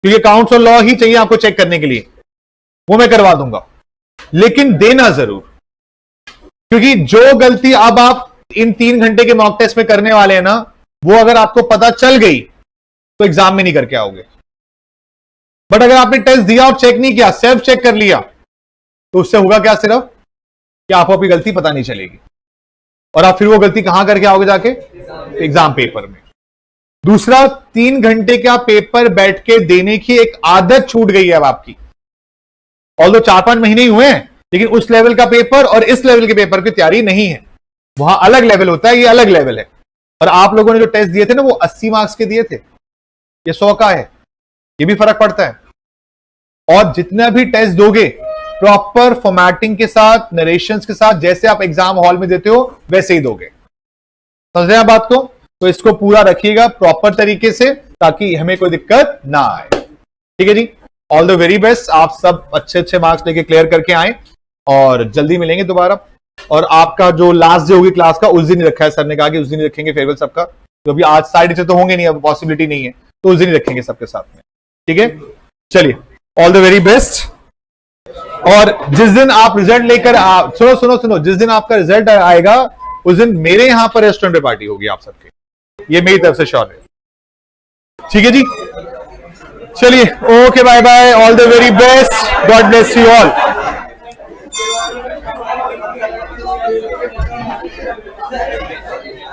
क्योंकि अकाउंट्स और लॉ ही चाहिए आपको चेक करने के लिए, वो मैं करवा दूंगा। लेकिन देना जरूर, क्योंकि जो गलती अब आप इन 3 घंटे के मॉक टेस्ट में करने वाले हैं ना, वो अगर आपको पता चल गई तो एग्जाम में नहीं करके आओगे। बट अगर आपने टेस्ट दिया और चेक नहीं किया, सेल्फ चेक कर लिया, तो उससे होगा क्या, सिर्फ कि आपको अपनी गलती पता नहीं चलेगी और आप फिर वो गलती कहां करके आओगे, जाके एग्जाम पेपर में। दूसरा, 3 घंटे का पेपर बैठ के देने की एक आदत छूट गई है अब आपकी। ऑल्दो 4-5 महीने ही हुए हैं, लेकिन उस लेवल का पेपर और इस लेवल के पेपर की तैयारी नहीं है। वहां अलग लेवल होता है, ये अलग लेवल है। और आप लोगों ने जो टेस्ट दिए थे ना, वो 80 मार्क्स के दिए थे, ये 100 का है, ये भी फर्क पड़ता है। और जितना भी टेस्ट दोगे, प्रॉपर फॉर्मेटिंग के साथ, नरेशंस के साथ, जैसे आप एग्जाम हॉल में देते हो वैसे ही दोगे। समझ रहे हैं बात को? तो इसको पूरा रखिएगा प्रॉपर तरीके से, ताकि हमें कोई दिक्कत ना आए। ठीक है जी, ऑल द वेरी बेस्ट। आप सब अच्छे अच्छे मार्क्स लेके क्लियर करके आए और जल्दी मिलेंगे दोबारा। और आपका जो लास्ट डे होगी क्लास का, उस दिन ही रखा है, सर ने कहा कि उस दिन ही रखेंगे फेयरवेल सबका। तो अभी आज साइड से तो होंगे नहीं, अब पॉसिबिलिटी नहीं है, तो उस दिन ही रखेंगे सबके साथ में। ठीक है, चलिए, ऑल द वेरी बेस्ट। और जिस दिन आप रिजल्ट लेकर सुनो सुनो सुनो, जिस दिन आपका रिजल्ट आएगा उस दिन मेरे यहां पर रेस्टोरेंट पे पार्टी होगी आप सबके, ये मेरी तरफ से श्योर है। ठीक है जी, चलिए, okay, bye bye, all the very best, God bless you all.